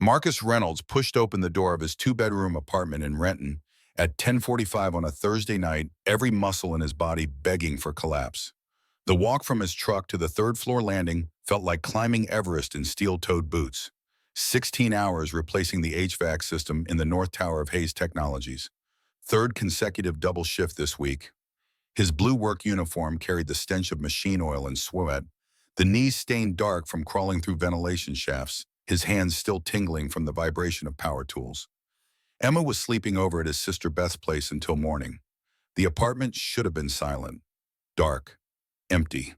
Marcus Reynolds pushed open the door of his two-bedroom apartment in Renton at 10:45 on a Thursday night, every muscle in his body begging for collapse. The walk from his truck to the third-floor landing felt like climbing Everest in steel-toed boots. 16 hours replacing the HVAC system in the North Tower of Hayes Technologies. Third consecutive double shift this week. His blue work uniform carried the stench of machine oil and sweat, the knees stained dark from crawling through ventilation shafts, his hands still tingling from the vibration of power tools. Emma was sleeping over at his sister Beth's place until morning. The apartment should have been silent, dark, empty.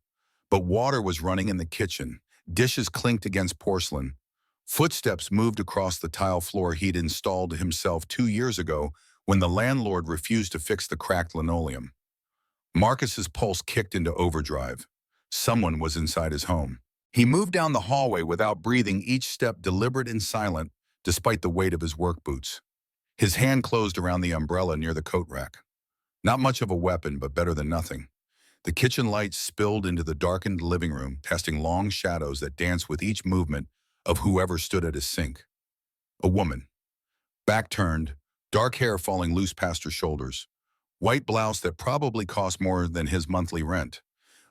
But water was running in the kitchen, dishes clinked against porcelain. Footsteps moved across the tile floor he'd installed himself 2 years ago when the landlord refused to fix the cracked linoleum. Marcus's pulse kicked into overdrive. Someone was inside his home. He moved down the hallway without breathing, each step deliberate and silent, despite the weight of his work boots. His hand closed around the umbrella near the coat rack. Not much of a weapon, but better than nothing. The kitchen lights spilled into the darkened living room, casting long shadows that danced with each movement of whoever stood at his sink. A woman. Back turned, dark hair falling loose past her shoulders. White blouse that probably cost more than his monthly rent.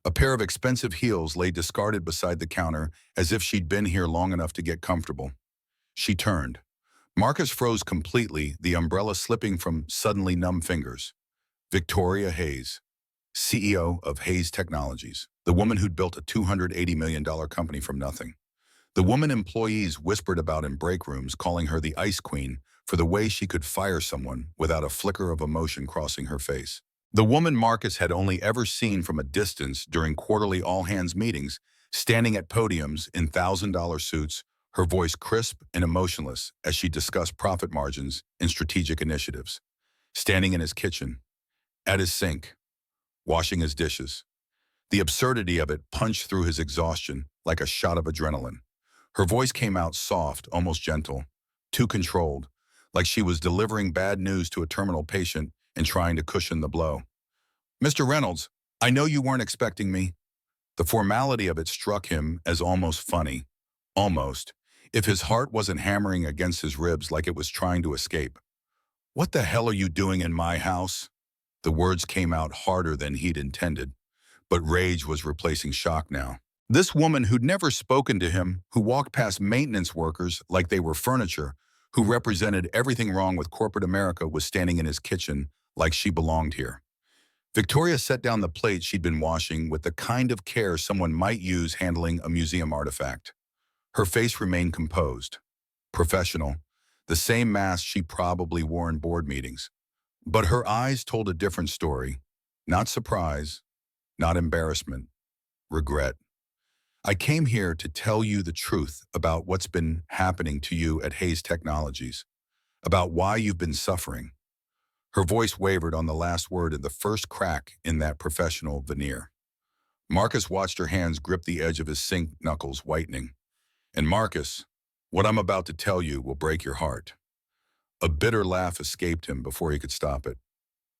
A pair of expensive heels lay discarded beside the counter as if she'd been here long enough to get comfortable. She turned. Marcus froze completely, the umbrella slipping from suddenly numb fingers. Victoria Hayes, CEO of Hayes Technologies, the woman who'd built a $280 million company from nothing. The woman employees whispered about in break rooms, calling her the Ice Queen for the way she could fire someone without a flicker of emotion crossing her face. The woman Marcus had only ever seen from a distance during quarterly all-hands meetings, standing at podiums in $1,000 suits, her voice crisp and emotionless as she discussed profit margins and strategic initiatives. Standing in his kitchen, at his sink, washing his dishes. The absurdity of it punched through his exhaustion like a shot of adrenaline. Her voice came out soft, almost gentle, too controlled, like she was delivering bad news to a terminal patient and trying to cushion the blow. "Mr. Reynolds, I know you weren't expecting me." The formality of it struck him as almost funny. Almost. If his heart wasn't hammering against his ribs like it was trying to escape. "What the hell are you doing in my house?" The words came out harder than he'd intended, but rage was replacing shock now. This woman who'd never spoken to him, who walked past maintenance workers like they were furniture, who represented everything wrong with corporate America, was standing in his kitchen like she belonged here. Victoria set down the plate she'd been washing with the kind of care someone might use handling a museum artifact. Her face remained composed, professional, the same mask she probably wore in board meetings. But her eyes told a different story. Not surprise, not embarrassment, regret. "I came here to tell you the truth about what's been happening to you at Hayes Technologies, about why you've been suffering." Her voice wavered on the last word and the first crack in that professional veneer. Marcus watched her hands grip the edge of his sink knuckles, whitening. "And Marcus, what I'm about to tell you will break your heart." A bitter laugh escaped him before he could stop it.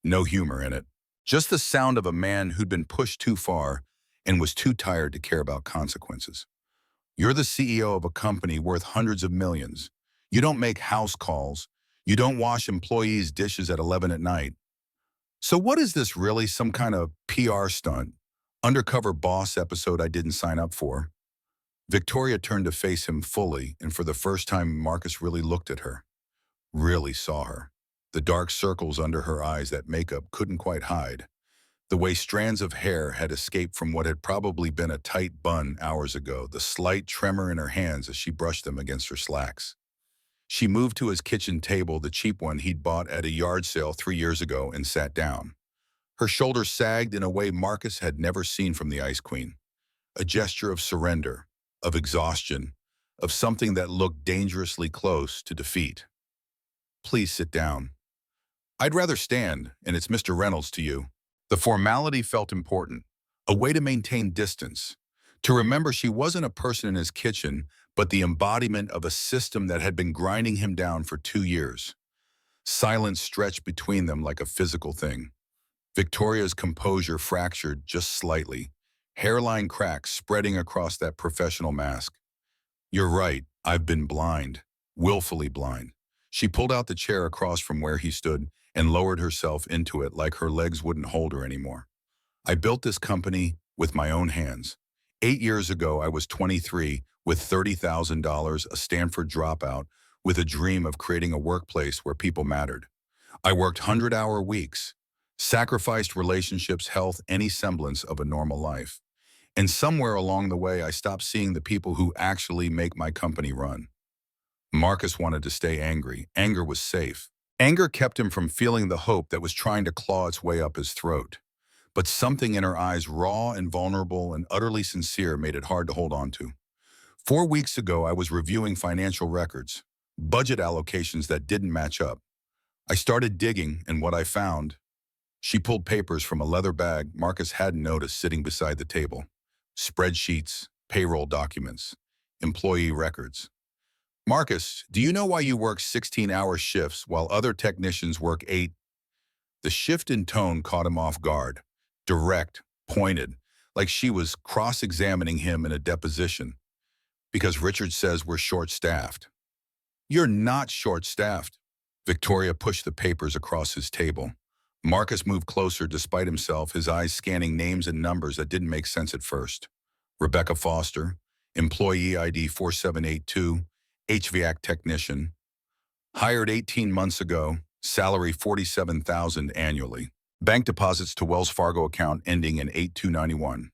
No humor in it. Just the sound of a man who'd been pushed too far and was too tired to care about consequences. "You're the CEO of a company worth hundreds of millions. You don't make house calls. You don't wash employees' dishes at 11 at night. So what is this really, some kind of PR stunt? Undercover boss episode I didn't sign up for?" Victoria turned to face him fully, and for the first time Marcus really looked at her. Really saw her. The dark circles under her eyes that makeup couldn't quite hide. The way strands of hair had escaped from what had probably been a tight bun hours ago, the slight tremor in her hands as she brushed them against her slacks. She moved to his kitchen table, the cheap one he'd bought at a yard sale 3 years ago, and sat down. Her shoulders sagged in a way Marcus had never seen from the Ice Queen. A gesture of surrender, of exhaustion, of something that looked dangerously close to defeat. "Please sit down." "I'd rather stand, and it's Mr. Reynolds to you." The formality felt important, a way to maintain distance, to remember she wasn't a person in his kitchen, but the embodiment of a system that had been grinding him down for 2 years. Silence stretched between them like a physical thing. Victoria's composure fractured just slightly, hairline cracks spreading across that professional mask. "You're right, I've been blind." willfully blind. She pulled out the chair across from where he stood and lowered herself into it like her legs wouldn't hold her anymore. I built this company with my own hands. 8 years ago, I was 23 with $30,000, a Stanford dropout, with a dream of creating a workplace where people mattered. I worked 100-hour weeks, sacrificed relationships, health, any semblance of a normal life. And somewhere along the way, I stopped seeing the people who actually make my company run. Marcus wanted to stay angry. Anger was safe. Anger kept him from feeling the hope that was trying to claw its way up his throat. But something in her eyes, raw and vulnerable and utterly sincere, made it hard to hold on to. 4 weeks ago, I was reviewing financial records, budget allocations that didn't match up. I started digging, and what I found, she pulled papers from a leather bag Marcus hadn't noticed sitting beside the table. Spreadsheets, payroll documents, employee records. Marcus, do you know why you work 16-hour shifts while other technicians work 8? The shift in tone caught him off guard. Direct, pointed, like she was cross-examining him in a deposition. Because Richard says we're short-staffed. You're not short-staffed. Victoria pushed the papers across his table. Marcus moved closer despite himself, his eyes scanning names and numbers that didn't make sense at first. Rebecca Foster, employee ID 4782, HVAC technician. Hired 18 months ago, salary $47,000 annually. Bank deposits to Wells Fargo account ending in 8291.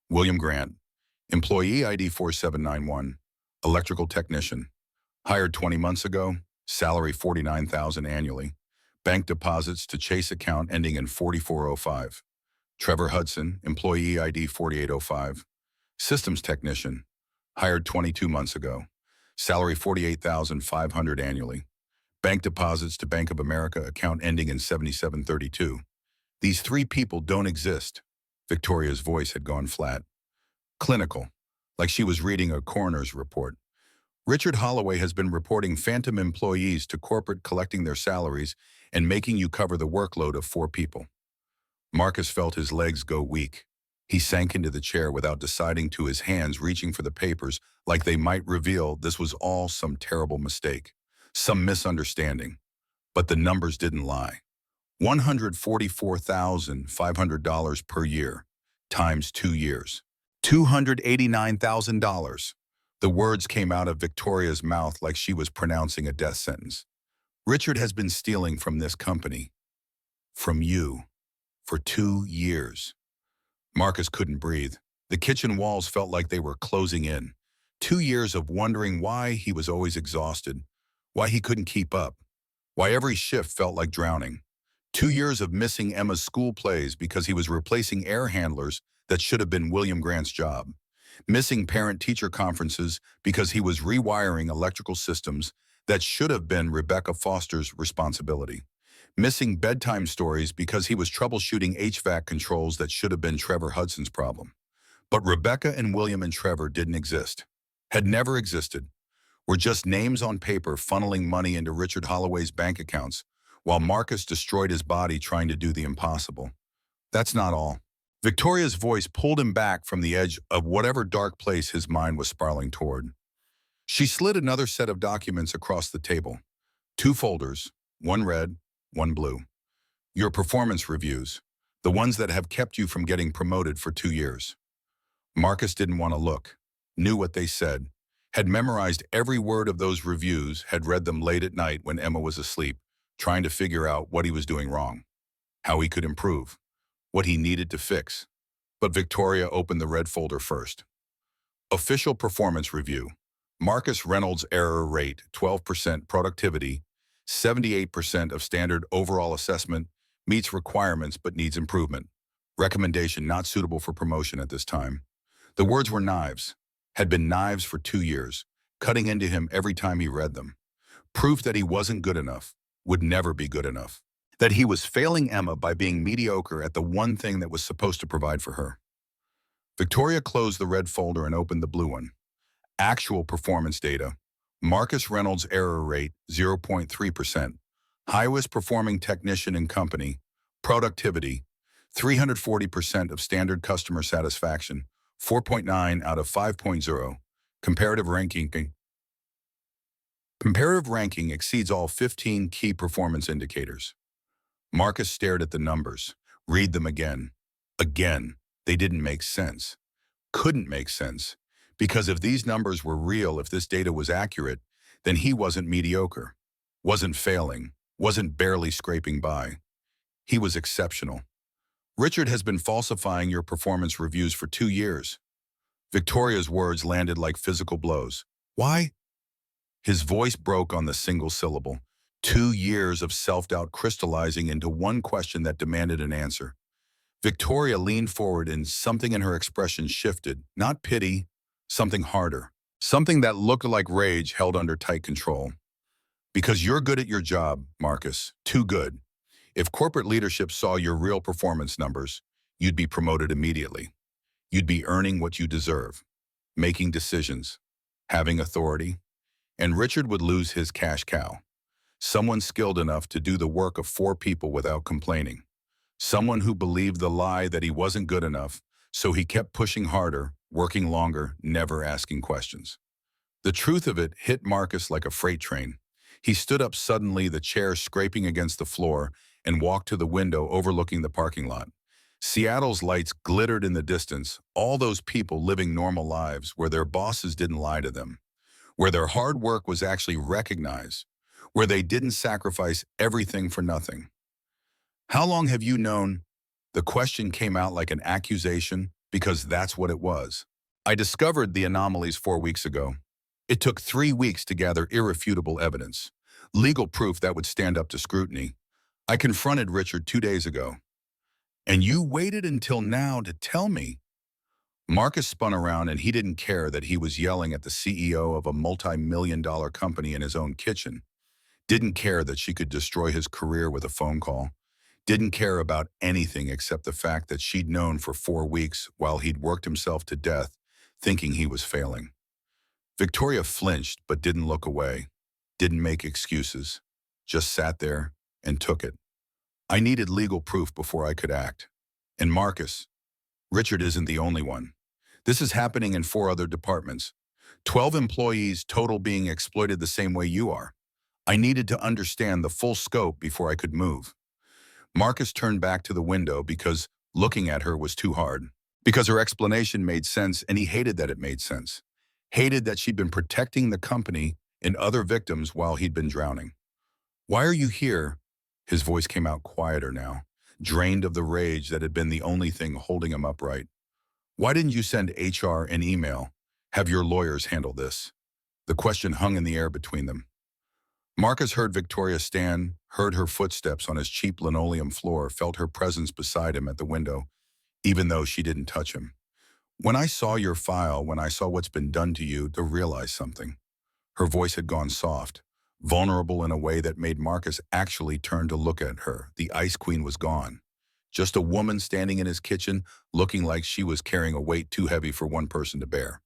William Grant, employee ID 4791, electrical technician. Hired 20 months ago, salary $49,000 annually. Bank deposits to Chase account ending in 4405. Trevor Hudson, employee ID 4805, systems technician. Hired 22 months ago. Salary $48,500 annually. Bank deposits to Bank of America account ending in 7732. These 3 people don't exist. Victoria's voice had gone flat. Clinical, like she was reading a coroner's report. Richard Holloway has been reporting phantom employees to corporate, collecting their salaries and making you cover the workload of 4 people. Marcus felt his legs go weak. He sank into the chair without deciding to, his hands reaching for the papers like they might reveal this was all some terrible mistake, some misunderstanding. But the numbers didn't lie. $144,500 per year, times 2 years. $289,000. The words came out of Victoria's mouth like she was pronouncing a death sentence. Richard has been stealing from this company, from you, for 2 years. Marcus couldn't breathe. The kitchen walls felt like they were closing in. 2 years of wondering why he was always exhausted, why he couldn't keep up, why every shift felt like drowning. 2 years of missing Emma's school plays because he was replacing air handlers that should have been William Grant's job. Missing parent-teacher conferences because he was rewiring electrical systems that should have been Rebecca Foster's responsibility. Missing bedtime stories because he was troubleshooting HVAC controls that should have been Trevor Hudson's problem. But Rebecca and William and Trevor didn't exist, had never existed, were just names on paper funneling money into Richard Holloway's bank accounts, while Marcus destroyed his body trying to do the impossible. That's not all. Victoria's voice pulled him back from the edge of whatever dark place his mind was spiraling toward. She slid another set of documents across the table. 2 folders, one red, one blue. Your performance reviews, the ones that have kept you from getting promoted for 2 years. Marcus didn't want to look, knew what they said, had memorized every word of those reviews, had read them late at night when Emma was asleep, trying to figure out what he was doing wrong, how he could improve, what he needed to fix. But Victoria opened the red folder first. Official performance review. Marcus Reynolds error rate, 12%, productivity, 78% of standard overall assessment, meets requirements but needs improvement. Recommendation not suitable for promotion at this time. The words were knives, had been knives for 2 years, cutting into him every time he read them. Proof that he wasn't good enough, would never be good enough. That he was failing Emma by being mediocre at the one thing that was supposed to provide for her. Victoria closed the red folder and opened the blue one. Actual performance data. Marcus Reynolds error rate, 0.3%. Highest performing technician in company. Productivity, 340% of standard customer satisfaction, 4.9 out of 5.0. Comparative ranking. Comparative ranking exceeds all 15 key performance indicators. Marcus stared at the numbers. Read them again. Again. They didn't make sense. Couldn't make sense. Because if these numbers were real, if this data was accurate, then he wasn't mediocre, wasn't failing, wasn't barely scraping by. He was exceptional. Richard has been falsifying your performance reviews for 2 years. Victoria's words landed like physical blows. Why? His voice broke on the single syllable. 2 years of self-doubt crystallizing into one question that demanded an answer. Victoria leaned forward and something in her expression shifted. Not pity, something harder. Something that looked like rage held under tight control. Because you're good at your job, Marcus. Too good. If corporate leadership saw your real performance numbers, you'd be promoted immediately. You'd be earning what you deserve, making decisions, having authority, and Richard would lose his cash cow. Someone skilled enough to do the work of 4 people without complaining. Someone who believed the lie that he wasn't good enough, so he kept pushing harder, working longer, never asking questions. The truth of it hit Marcus like a freight train. He stood up suddenly, the chair scraping against the floor, and walked to the window overlooking the parking lot. Seattle's lights glittered in the distance, all those people living normal lives where their bosses didn't lie to them, where their hard work was actually recognized, where they didn't sacrifice everything for nothing. How long have you known? The question came out like an accusation because that's what it was. I discovered the anomalies 4 weeks ago. It took 3 weeks to gather irrefutable evidence, legal proof that would stand up to scrutiny. I confronted Richard 2 days ago. And you waited until now to tell me. Marcus spun around and he didn't care that he was yelling at the CEO of a multi-million-dollar company in his own kitchen. Didn't care that she could destroy his career with a phone call. Didn't care about anything except the fact that she'd known for 4 weeks while he'd worked himself to death, thinking he was failing. Victoria flinched but didn't look away, didn't make excuses, just sat there and took it. I needed legal proof before I could act. And Marcus, Richard isn't the only one. This is happening in 4 other departments. 12 employees total being exploited the same way you are. I needed to understand the full scope before I could move. Marcus turned back to the window because looking at her was too hard. Because her explanation made sense and he hated that it made sense. Hated that she'd been protecting the company and other victims while he'd been drowning. Why are you here? His voice came out quieter now, drained of the rage that had been the only thing holding him upright. Why didn't you send HR an email? Have your lawyers handle this? The question hung in the air between them. Marcus heard Victoria stand, heard her footsteps on his cheap linoleum floor, felt her presence beside him at the window, even though she didn't touch him. When I saw your file, when I saw what's been done to you, to realize something. Her voice had gone soft, vulnerable in a way that made Marcus actually turn to look at her. The Ice Queen was gone. Just a woman standing in his kitchen, looking like she was carrying a weight too heavy for one person to bear.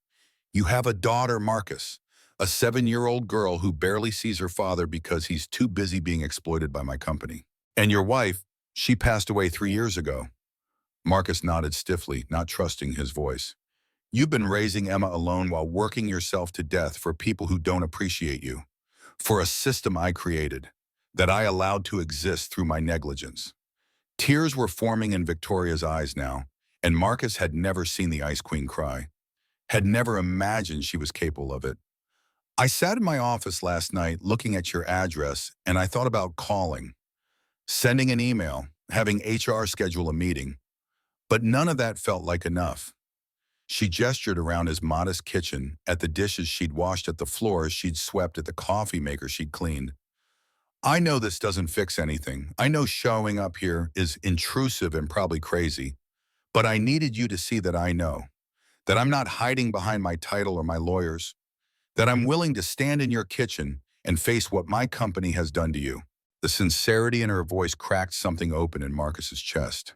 You have a daughter, Marcus, a 7-year-old girl who barely sees her father because he's too busy being exploited by my company. And your wife, she passed away 3 years ago. Marcus nodded stiffly, not trusting his voice. You've been raising Emma alone while working yourself to death for people who don't appreciate you. For a system I created, that I allowed to exist through my negligence. Tears were forming in Victoria's eyes now, and Marcus had never seen the Ice Queen cry, had never imagined she was capable of it. I sat in my office last night looking at your address, and I thought about calling, sending an email, having HR schedule a meeting, but none of that felt like enough. She gestured around his modest kitchen, at the dishes she'd washed, at the floors she'd swept, at the coffee maker she'd cleaned. I know this doesn't fix anything. I know showing up here is intrusive and probably crazy, but I needed you to see that I know, that I'm not hiding behind my title or my lawyers, that I'm willing to stand in your kitchen and face what my company has done to you. The sincerity in her voice cracked something open in Marcus's chest.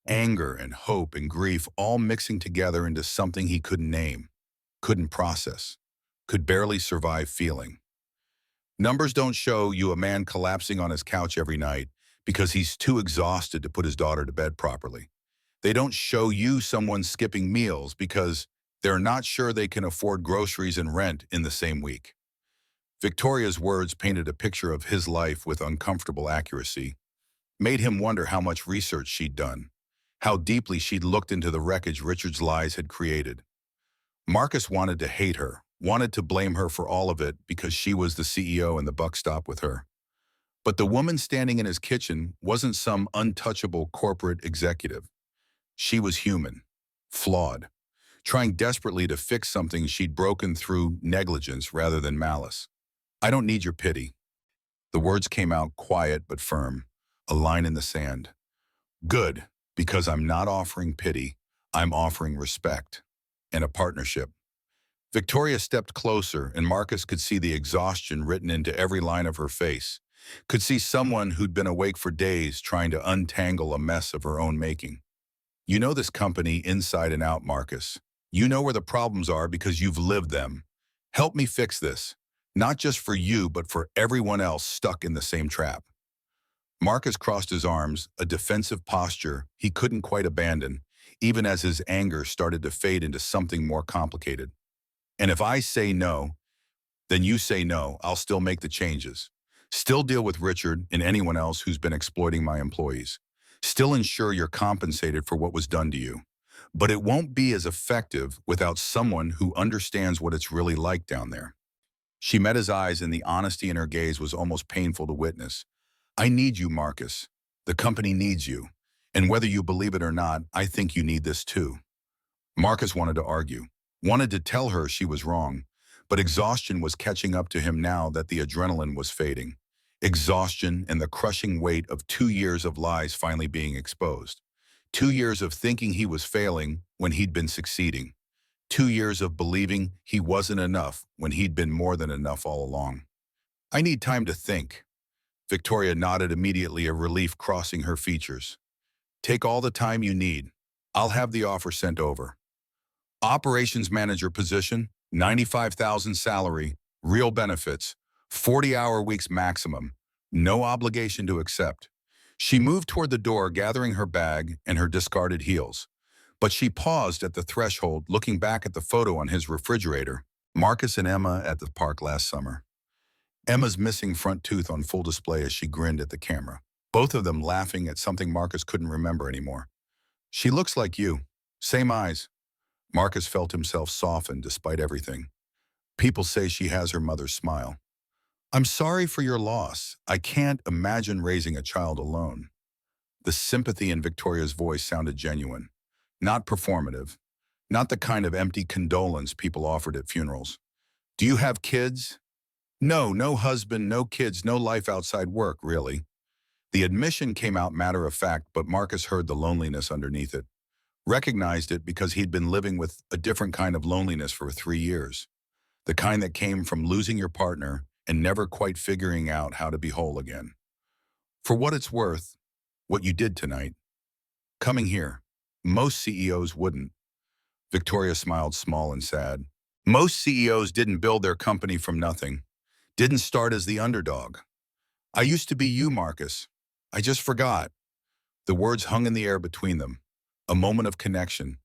Anger and hope and grief all mixing together into something he couldn't name, couldn't process, could barely survive feeling. Numbers don't show you a man collapsing on his couch every night because he's too exhausted to put his daughter to bed properly. They don't show you someone skipping meals because they're not sure they can afford groceries and rent in the same week. Victoria's words painted a picture of his life with uncomfortable accuracy, made him wonder how much research she'd done, how deeply she'd looked into the wreckage Richard's lies had created. Marcus wanted to hate her, wanted to blame her for all of it because she was the CEO and the buck stopped with her. But the woman standing in his kitchen wasn't some untouchable corporate executive. She was human, flawed, trying desperately to fix something she'd broken through negligence rather than malice. "I don't need your pity." The words came out quiet but firm, a line in the sand. "Good, because I'm not offering pity, I'm offering respect and a partnership." Victoria stepped closer, and Marcus could see the exhaustion written into every line of her face, could see someone who'd been awake for days trying to untangle a mess of her own making. "You know this company inside and out, Marcus. You know where the problems are because you've lived them. Help me fix this, not just for you, but for everyone else stuck in the same trap." Marcus crossed his arms, a defensive posture he couldn't quite abandon, even as his anger started to fade into something more complicated. "And if I say no, then you say no. I'll still make the changes. Still deal with Richard and anyone else who's been exploiting my employees. Still ensure you're compensated for what was done to you. But it won't be as effective without someone who understands what it's really like down there." She met his eyes, and the honesty in her gaze was almost painful to witness. "I need you, Marcus. The company needs you. And whether you believe it or not, I think you need this too." Marcus wanted to argue, wanted to tell her she was wrong, but exhaustion was catching up to him now that the adrenaline was fading. Exhaustion and the crushing weight of 2 years of lies finally being exposed. 2 years of thinking he was failing when he'd been succeeding. 2 years of believing he wasn't enough when he'd been more than enough all along. "I need time to think." Victoria nodded immediately, a relief crossing her features. "Take all the time you need. I'll have the offer sent over. Operations manager position, 95,000 salary, real benefits, 40-hour weeks maximum, no obligation to accept." She moved toward the door, gathering her bag and her discarded heels. But she paused at the threshold, looking back at the photo on his refrigerator. Marcus and Emma at the park last summer. Emma's missing front tooth on full display as she grinned at the camera, both of them laughing at something Marcus couldn't remember anymore. "She looks like you. Same eyes." Marcus felt himself soften despite everything. "People say she has her mother's smile." "I'm sorry for your loss. I can't imagine raising a child alone." The sympathy in Victoria's voice sounded genuine, not performative, not the kind of empty condolence people offered at funerals. "Do you have kids?" "No, no husband, no kids, no life outside work, really." The admission came out matter of fact, but Marcus heard the loneliness underneath it, recognized it because he'd been living with a different kind of loneliness for 3 years, the kind that came from losing your partner and never quite figuring out how to be whole again. "For what it's worth, what you did tonight, coming here, most CEOs wouldn't." Victoria smiled small and sad. "Most CEOs didn't build their company from nothing, didn't start as the underdog. I used to be you, Marcus. I just forgot." The words hung in the air between them, a moment of connection,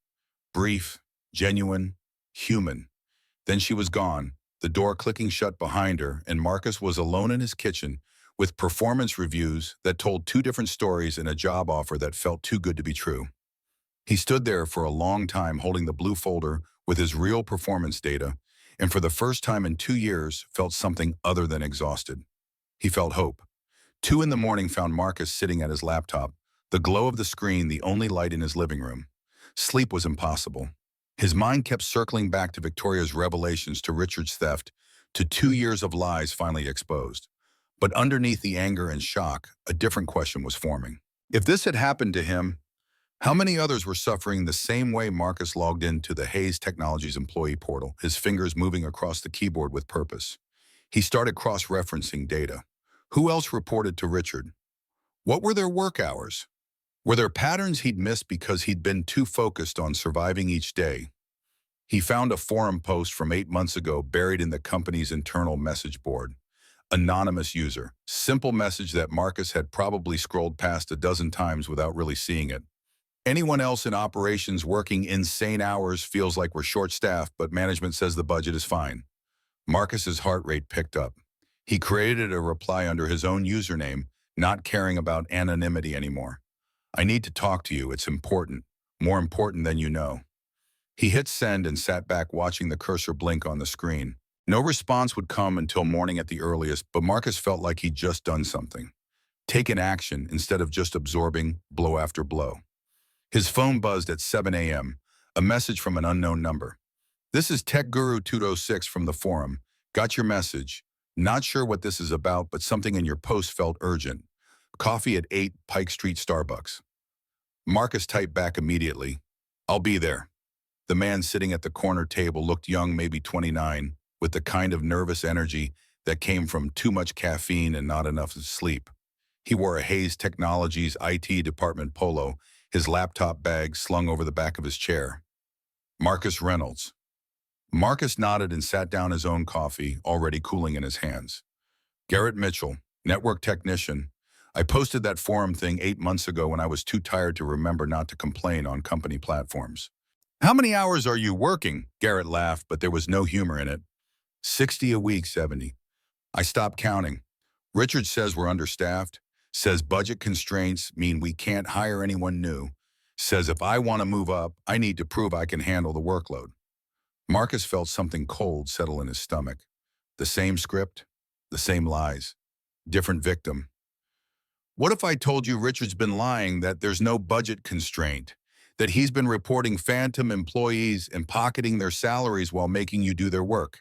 brief, genuine, human. Then she was gone, the door clicking shut behind her, and Marcus was alone in his kitchen with performance reviews that told two different stories and a job offer that felt too good to be true. He stood there for a long time holding the blue folder with his real performance data, and for the first time in 2 years felt something other than exhausted. He felt hope. 2 in the morning found Marcus sitting at his laptop, the glow of the screen the only light in his living room. Sleep was impossible. His mind kept circling back to Victoria's revelations, to Richard's theft, to 2 years of lies finally exposed. But underneath the anger and shock, a different question was forming. If this had happened to him, how many others were suffering the same way? Marcus logged into the Hayes Technologies employee portal, his fingers moving across the keyboard with purpose. He started cross-referencing data. Who else reported to Richard? What were their work hours? Were there patterns he'd missed because he'd been too focused on surviving each day? He found a forum post from 8 months ago buried in the company's internal message board. Anonymous user. Simple message that Marcus had probably scrolled past a dozen times without really seeing it. "Anyone else in operations working insane hours? Feels like we're short-staffed, but management says the budget is fine." Marcus's heart rate picked up. He created a reply under his own username, not caring about anonymity anymore. I need to talk to you. It's important. More important than you know. He hit send and sat back watching the cursor blink on the screen. No response would come until morning at the earliest, but Marcus felt like he'd just done something. Taken action instead of just absorbing blow after blow. His phone buzzed at 7 a.m., a message from an unknown number. This is Tech Guru 206 from the forum. Got your message. Not sure what this is about, but something in your post felt urgent. Coffee at 8 Pike Street Starbucks. Marcus typed back immediately. I'll be there. The man sitting at the corner table looked young, maybe 29, with the kind of nervous energy that came from too much caffeine and not enough sleep. He wore a Hayes Technologies IT department polo, his laptop bag slung over the back of his chair. Marcus Reynolds. Marcus nodded and sat down his own coffee, already cooling in his hands. Garrett Mitchell, network technician. I posted that forum thing 8 months ago when I was too tired to remember not to complain on company platforms. How many hours are you working? Garrett laughed, but there was no humor in it. 60 a week, 70. I stopped counting. Richard says we're understaffed. Says budget constraints mean we can't hire anyone new. Says if I want to move up, I need to prove I can handle the workload. Marcus felt something cold settle in his stomach. The same script, the same lies, different victim. What if I told you Richard's been lying, that there's no budget constraint, that he's been reporting phantom employees and pocketing their salaries while making you do their work?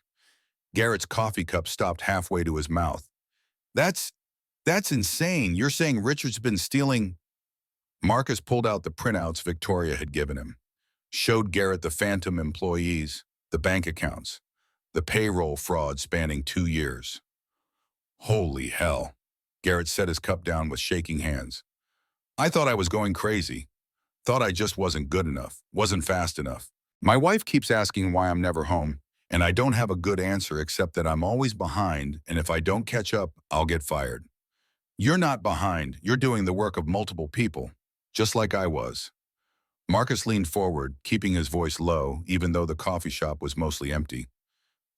Garrett's coffee cup stopped halfway to his mouth. That's insane. You're saying Richard's been stealing? Marcus pulled out the printouts Victoria had given him, showed Garrett the phantom employees, the bank accounts, the payroll fraud spanning 2 years. Holy hell. Garrett set his cup down with shaking hands. I thought I was going crazy. Thought I just wasn't good enough, wasn't fast enough. My wife keeps asking why I'm never home, and I don't have a good answer except that I'm always behind, and if I don't catch up, I'll get fired. You're not behind. You're doing the work of multiple people, just like I was. Marcus leaned forward, keeping his voice low, even though the coffee shop was mostly empty.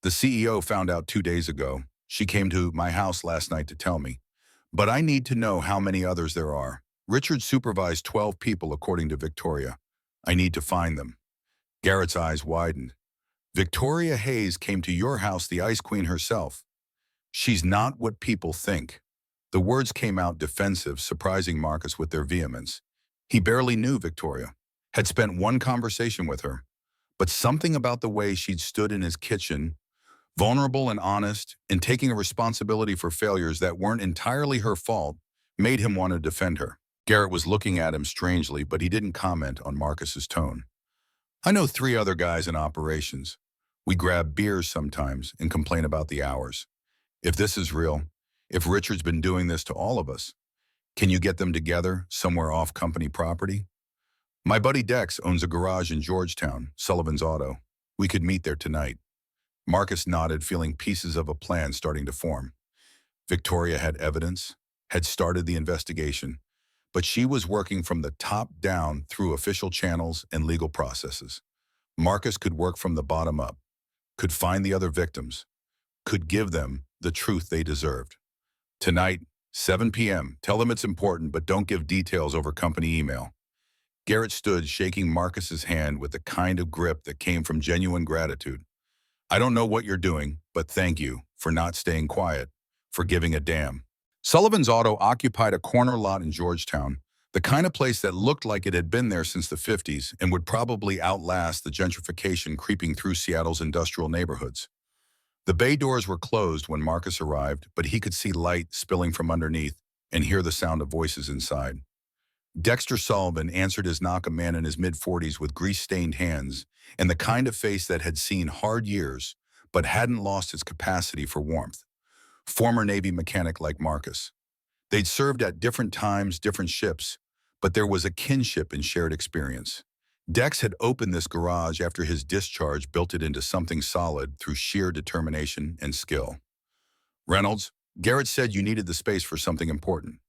The CEO found out 2 days ago. She came to my house last night to tell me. But I need to know how many others there are. Richard supervised 12 people, according to Victoria. I need to find them. Garrett's eyes widened. Victoria Hayes came to your house, the Ice Queen herself. She's not what people think. The words came out defensive, surprising Marcus with their vehemence. He barely knew Victoria, had spent one conversation with her, but something about the way she'd stood in his kitchen, vulnerable and honest, and taking a responsibility for failures that weren't entirely her fault, made him want to defend her. Garrett was looking at him strangely, but he didn't comment on Marcus's tone. I know 3 other guys in operations. We grab beers sometimes and complain about the hours. If this is real, if Richard's been doing this to all of us, can you get them together somewhere off company property? My buddy Dex owns a garage in Georgetown, Sullivan's Auto. We could meet there tonight. Marcus nodded, feeling pieces of a plan starting to form. Victoria had evidence, had started the investigation, but she was working from the top down through official channels and legal processes. Marcus could work from the bottom up, could find the other victims, could give them the truth they deserved. Tonight, 7 p.m., tell them it's important, but don't give details over company email. Garrett stood, shaking Marcus's hand with the kind of grip that came from genuine gratitude. I don't know what you're doing, but thank you for not staying quiet, for giving a damn. Sullivan's Auto occupied a corner lot in Georgetown, the kind of place that looked like it had been there since the 50s and would probably outlast the gentrification creeping through Seattle's industrial neighborhoods. The bay doors were closed when Marcus arrived, but he could see light spilling from underneath and hear the sound of voices inside. Dexter Sullivan answered his knock, a man in his mid-40s with grease-stained hands and the kind of face that had seen hard years but hadn't lost its capacity for warmth. Former Navy mechanic like Marcus. They'd served at different times, different ships, but there was a kinship in shared experience. Dex had opened this garage after his discharge, built it into something solid through sheer determination and skill. Reynolds, Garrett said you needed the space for something important.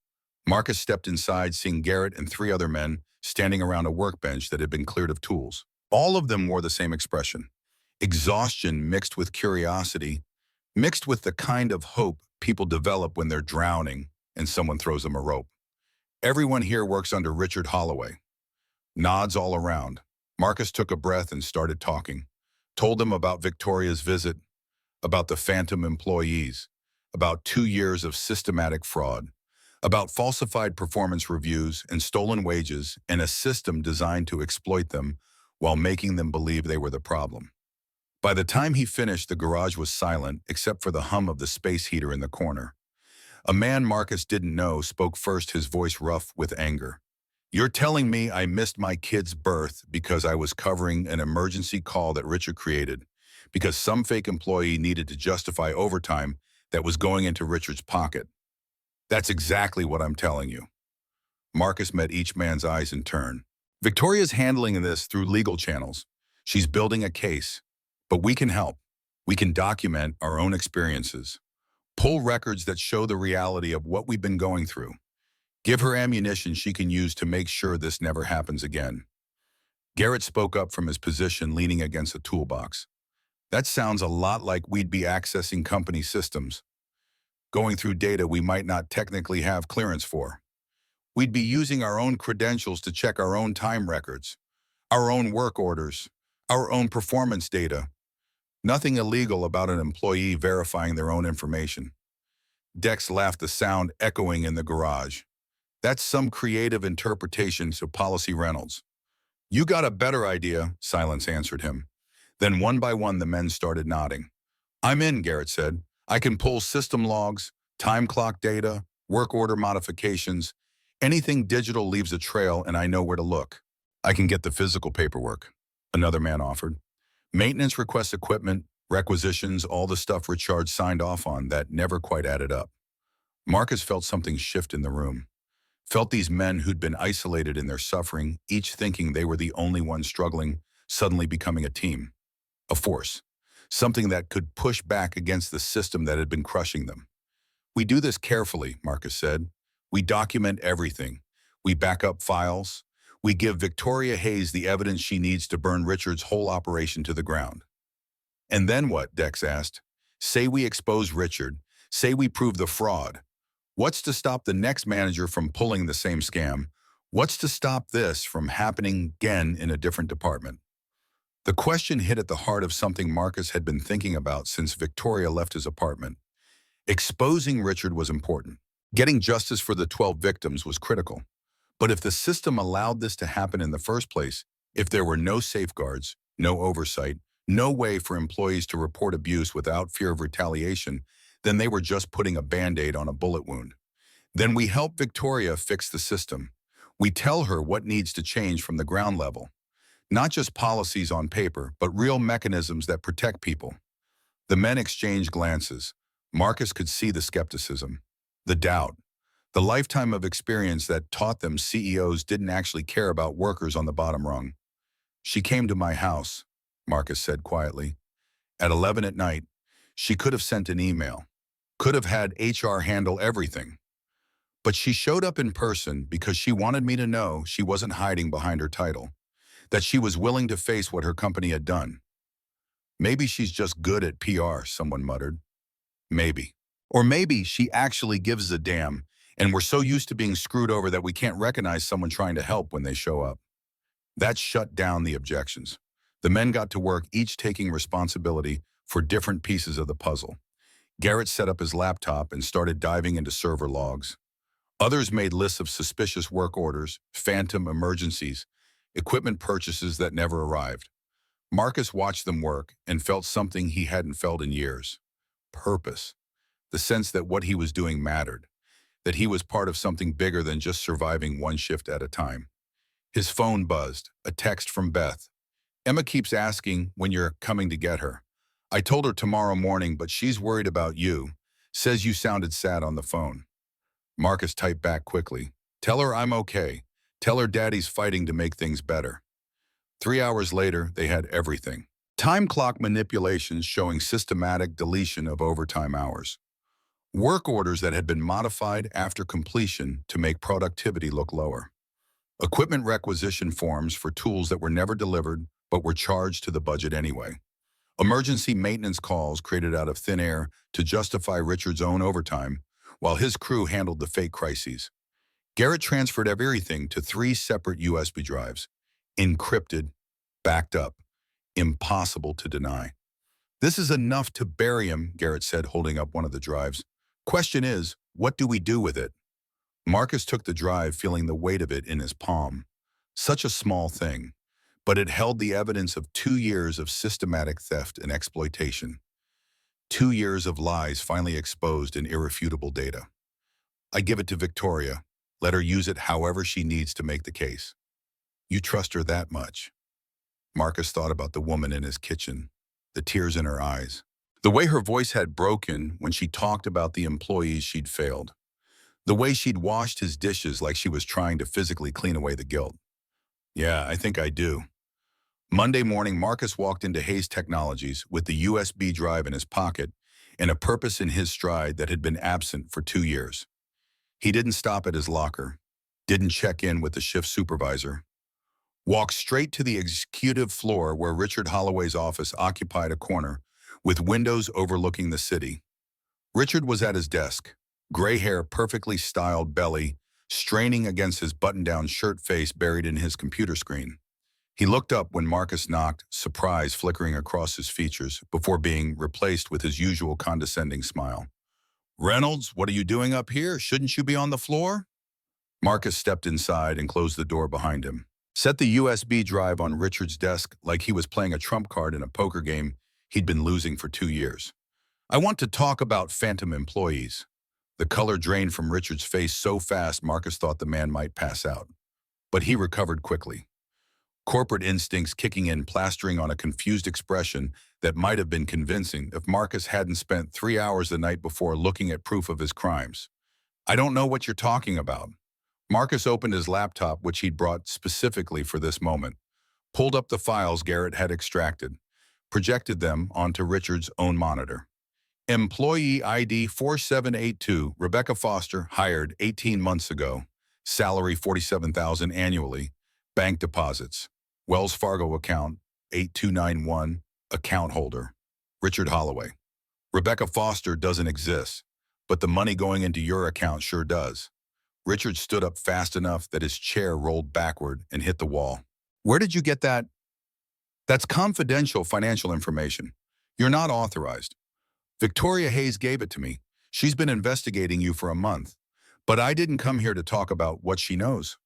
Marcus stepped inside, seeing Garrett and 3 other men standing around a workbench that had been cleared of tools. All of them wore the same expression. Exhaustion mixed with curiosity, mixed with the kind of hope people develop when they're drowning and someone throws them a rope. Everyone here works under Richard Holloway. Nods all around. Marcus took a breath and started talking. Told them about Victoria's visit, about the phantom employees, about 2 years of systematic fraud, about falsified performance reviews and stolen wages and a system designed to exploit them while making them believe they were the problem. By the time he finished, the garage was silent except for the hum of the space heater in the corner. A man Marcus didn't know spoke first, his voice rough with anger. "You're telling me I missed my kid's birth because I was covering an emergency call that Richard created, because some fake employee needed to justify overtime that was going into Richard's pocket? That's exactly what I'm telling you." Marcus met each man's eyes in turn. "Victoria's handling this through legal channels. She's building a case. But we can help. We can document our own experiences. Pull records that show the reality of what we've been going through. Give her ammunition she can use to make sure this never happens again." Garrett spoke up from his position, leaning against a toolbox. "That sounds a lot like we'd be accessing company systems, going through data we might not technically have clearance for. We'd be using our own credentials to check our own time records, our own work orders, our own performance data. Nothing illegal about an employee verifying their own information." Dex laughed, the sound echoing in the garage. "That's some creative interpretation to Policy Reynolds." "You got a better idea," Silence answered him. Then one by one the men started nodding. "I'm in," Garrett said. "I can pull system logs, time clock data, work order modifications. Anything digital leaves a trail and I know where to look." "I can get the physical paperwork," another man offered. "Maintenance request equipment, requisitions, all the stuff Richard signed off on that never quite added up." Marcus felt something shift in the room. Felt these men who'd been isolated in their suffering, each thinking they were the only ones struggling, suddenly becoming a team. A force. Something that could push back against the system that had been crushing them. "We do this carefully," Marcus said. "We document everything. We back up files. We give Victoria Hayes the evidence she needs to burn Richard's whole operation to the ground." "And then what?" Dex asked. "Say we expose Richard. Say we prove the fraud. What's to stop the next manager from pulling the same scam? What's to stop this from happening again in a different department?" The question hit at the heart of something Marcus had been thinking about since Victoria left his apartment. Exposing Richard was important. Getting justice for the 12 victims was critical. But if the system allowed this to happen in the first place, if there were no safeguards, no oversight, no way for employees to report abuse without fear of retaliation, then they were just putting a Band-Aid on a bullet wound. Then we help Victoria fix the system. We tell her what needs to change from the ground level. Not just policies on paper, but real mechanisms that protect people. The men exchanged glances. Marcus could see the skepticism, the doubt, the lifetime of experience that taught them CEOs didn't actually care about workers on the bottom rung. "She came to my house," Marcus said quietly. "At 11 at night. She could have sent an email. Could have had HR handle everything. But she showed up in person because she wanted me to know she wasn't hiding behind her title, that she was willing to face what her company had done." "Maybe she's just good at PR," someone muttered. "Maybe. Or maybe she actually gives a damn, and we're so used to being screwed over that we can't recognize someone trying to help when they show up." That shut down the objections. The men got to work, each taking responsibility for different pieces of the puzzle. Garrett set up his laptop and started diving into server logs. Others made lists of suspicious work orders, phantom emergencies, equipment purchases that never arrived. Marcus watched them work and felt something he hadn't felt in years. Purpose. The sense that what he was doing mattered, that he was part of something bigger than just surviving one shift at a time. His phone buzzed, a text from Beth. "Emma keeps asking when you're coming to get her. I told her tomorrow morning, but she's worried about you. Says you sounded sad on the phone." Marcus typed back quickly. "Tell her I'm okay. Tell her Daddy's fighting to make things better." 3 hours later, they had everything. Time clock manipulations showing systematic deletion of overtime hours. Work orders that had been modified after completion to make productivity look lower. Equipment requisition forms for tools that were never delivered but were charged to the budget anyway. Emergency maintenance calls created out of thin air to justify Richard's own overtime, while his crew handled the fake crises. Garrett transferred everything to 3 separate USB drives, encrypted, backed up, impossible to deny. This is enough to bury him, Garrett said, holding up one of the drives. Question is, what do we do with it? Marcus took the drive, feeling the weight of it in his palm. Such a small thing, but it held the evidence of 2 years of systematic theft and exploitation. 2 years of lies finally exposed in irrefutable data. I give it to Victoria. Let her use it however she needs to make the case. You trust her that much? Marcus thought about the woman in his kitchen, the tears in her eyes, the way her voice had broken when she talked about the employees she'd failed, the way she'd washed his dishes like she was trying to physically clean away the guilt. Yeah, I think I do. Monday morning, Marcus walked into Hayes Technologies with the USB drive in his pocket and a purpose in his stride that had been absent for 2 years. He didn't stop at his locker, didn't check in with the shift supervisor, walked straight to the executive floor where Richard Holloway's office occupied a corner with windows overlooking the city. Richard was at his desk, gray hair, perfectly styled belly, straining against his button-down shirt, face buried in his computer screen. He looked up when Marcus knocked, surprise flickering across his features before being replaced with his usual condescending smile. "Reynolds, what are you doing up here? Shouldn't you be on the floor?" Marcus stepped inside and closed the door behind him. Set the USB drive on Richard's desk like he was playing a trump card in a poker game he'd been losing for 2 years. "I want to talk about phantom employees." The color drained from Richard's face so fast Marcus thought the man might pass out. But he recovered quickly. Corporate instincts kicking in, plastering on a confused expression that might have been convincing if Marcus hadn't spent 3 hours the night before looking at proof of his crimes. "I don't know what you're talking about." Marcus opened his laptop, which he'd brought specifically for this moment, pulled up the files Garrett had extracted, projected them onto Richard's own monitor. Employee ID 4782, Rebecca Foster, hired 18 months ago. Salary $47,000 annually. Bank deposits. Wells Fargo account 8291, account holder. Richard Holloway. Rebecca Foster doesn't exist, but the money going into your account sure does. Richard stood up fast enough that his chair rolled backward and hit the wall. "Where did you get that?" "That's confidential financial information. You're not authorized. Victoria Hayes gave it to me. She's been investigating you for a month. But I didn't come here to talk about what she knows."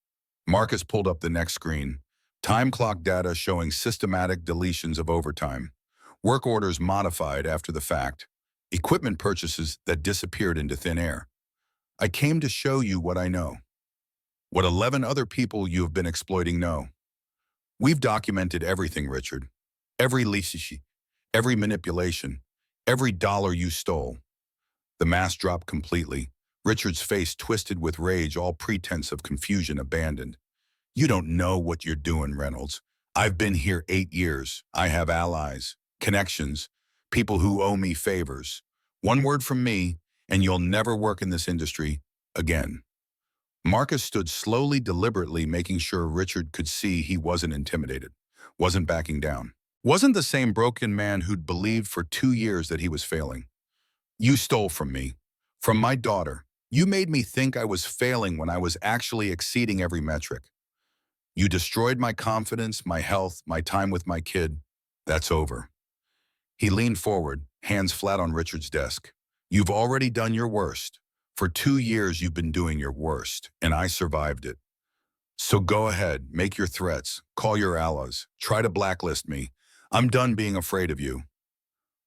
Marcus pulled up the next screen. Time clock data showing systematic deletions of overtime. Work orders modified after the fact. Equipment purchases that disappeared into thin air. "I came to show you what I know. What 11 other people you have been exploiting know. We've documented everything, Richard. Every lease sheet, every manipulation, every dollar you stole." The mask dropped completely. Richard's face twisted with rage, all pretense of confusion abandoned. "You don't know what you're doing, Reynolds. I've been here 8 years. I have allies, connections, people who owe me favors. One word from me, and you'll never work in this industry again." Marcus stood slowly, deliberately, making sure Richard could see he wasn't intimidated, wasn't backing down. Wasn't the same broken man who'd believed for 2 years that he was failing. "You stole from me, from my daughter. You made me think I was failing when I was actually exceeding every metric. You destroyed my confidence, my health, my time with my kid. That's over." He leaned forward, hands flat on Richard's desk. "You've already done your worst. For 2 years you've been doing your worst, and I survived it. So go ahead, make your threats, call your allies, try to blacklist me. I'm done being afraid of you."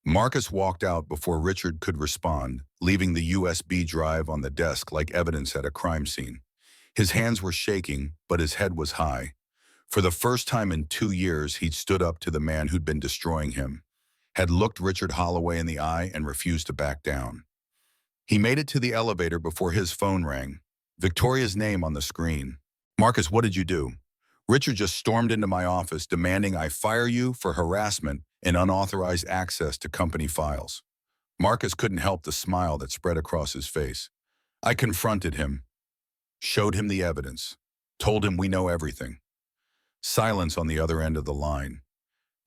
Marcus walked out before Richard could respond, leaving the USB drive on the desk like evidence at a crime scene. His hands were shaking, but his head was high. For the first time in 2 years, he'd stood up to the man who'd been destroying him, had looked Richard Holloway in the eye and refused to back down. He made it to the elevator before his phone rang. Victoria's name on the screen. "Marcus, what did you do?" "Richard just stormed into my office demanding I fire you for harassment and unauthorized access to company files." Marcus couldn't help the smile that spread across his face. "I confronted him, showed him the evidence, told him we know everything." Silence on the other end of the line.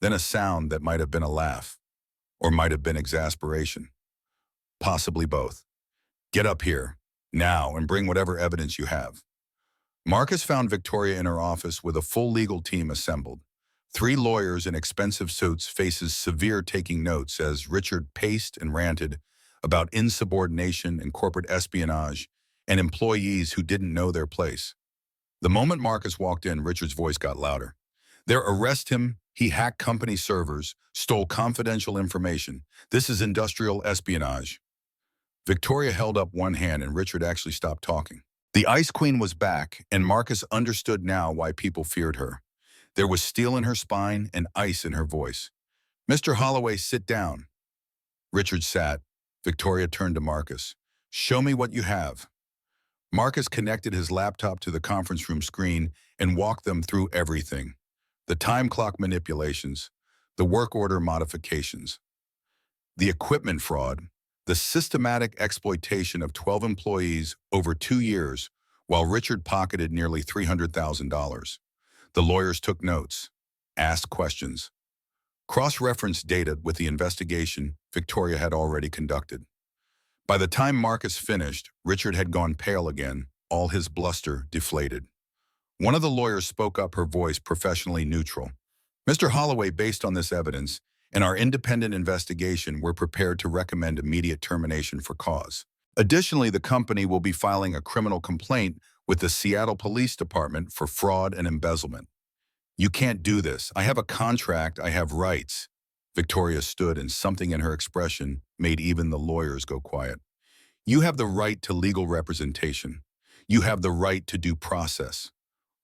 Then a sound that might have been a laugh. or might have been exasperation. Possibly both. Get up here, now, and bring whatever evidence you have. Marcus found Victoria in her office with a full legal team assembled. 3 lawyers in expensive suits faces severe taking notes as Richard paced and ranted about insubordination and corporate espionage and employees who didn't know their place. The moment Marcus walked in, Richard's voice got louder. They're arrest him. He hacked company servers, stole confidential information. This is industrial espionage. Victoria held up one hand and Richard actually stopped talking. The Ice Queen was back, and Marcus understood now why people feared her. There was steel in her spine and ice in her voice. "Mr. Holloway, sit down." Richard sat. Victoria turned to Marcus. "Show me what you have." Marcus connected his laptop to the conference room screen and walked them through everything. The time clock manipulations, the work order modifications, the equipment fraud, the systematic exploitation of 12 employees over 2 years, while Richard pocketed nearly $300,000. The lawyers took notes, asked questions, cross-referenced data with the investigation Victoria had already conducted. By the time Marcus finished, Richard had gone pale again, all his bluster deflated. One of the lawyers spoke up, her voice professionally neutral. "Mr. Holloway, based on this evidence, in our independent investigation, we're prepared to recommend immediate termination for cause. Additionally, the company will be filing a criminal complaint with the Seattle Police Department for fraud and embezzlement." "You can't do this. I have a contract. I have rights." Victoria stood, and something in her expression made even the lawyers go quiet. "You have the right to legal representation. You have the right to due process.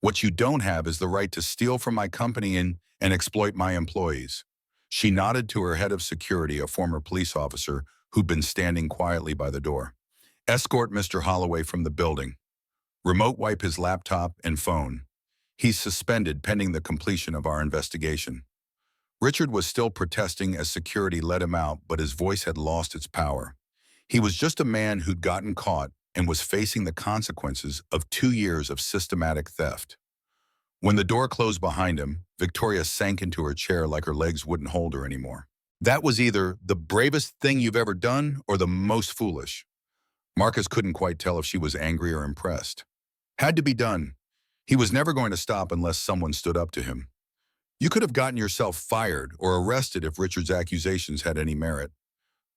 What you don't have is the right to steal from my company and exploit my employees." She nodded to her head of security, a former police officer who'd been standing quietly by the door. "Escort Mr. Holloway from the building. Remote wipe his laptop and phone. He's suspended pending the completion of our investigation." Richard was still protesting as security let him out, but his voice had lost its power. He was just a man who'd gotten caught and was facing the consequences of 2 years of systematic theft. When the door closed behind him, Victoria sank into her chair like her legs wouldn't hold her anymore. "That was either the bravest thing you've ever done or the most foolish." Marcus couldn't quite tell if she was angry or impressed. "Had to be done." He was never going to stop unless someone stood up to him. "You could have gotten yourself fired or arrested if Richard's accusations had any merit.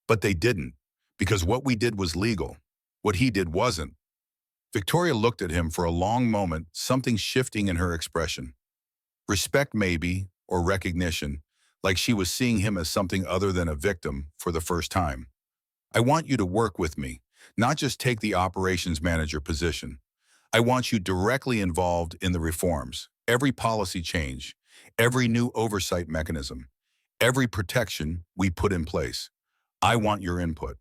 But they didn't, because what we did was legal. What he did wasn't." Victoria looked at him for a long moment, something shifting in her expression. Respect maybe, or recognition, like she was seeing him as something other than a victim for the first time. "I want you to work with me, not just take the operations manager position. I want you directly involved in the reforms, every policy change, every new oversight mechanism, every protection we put in place. I want your input."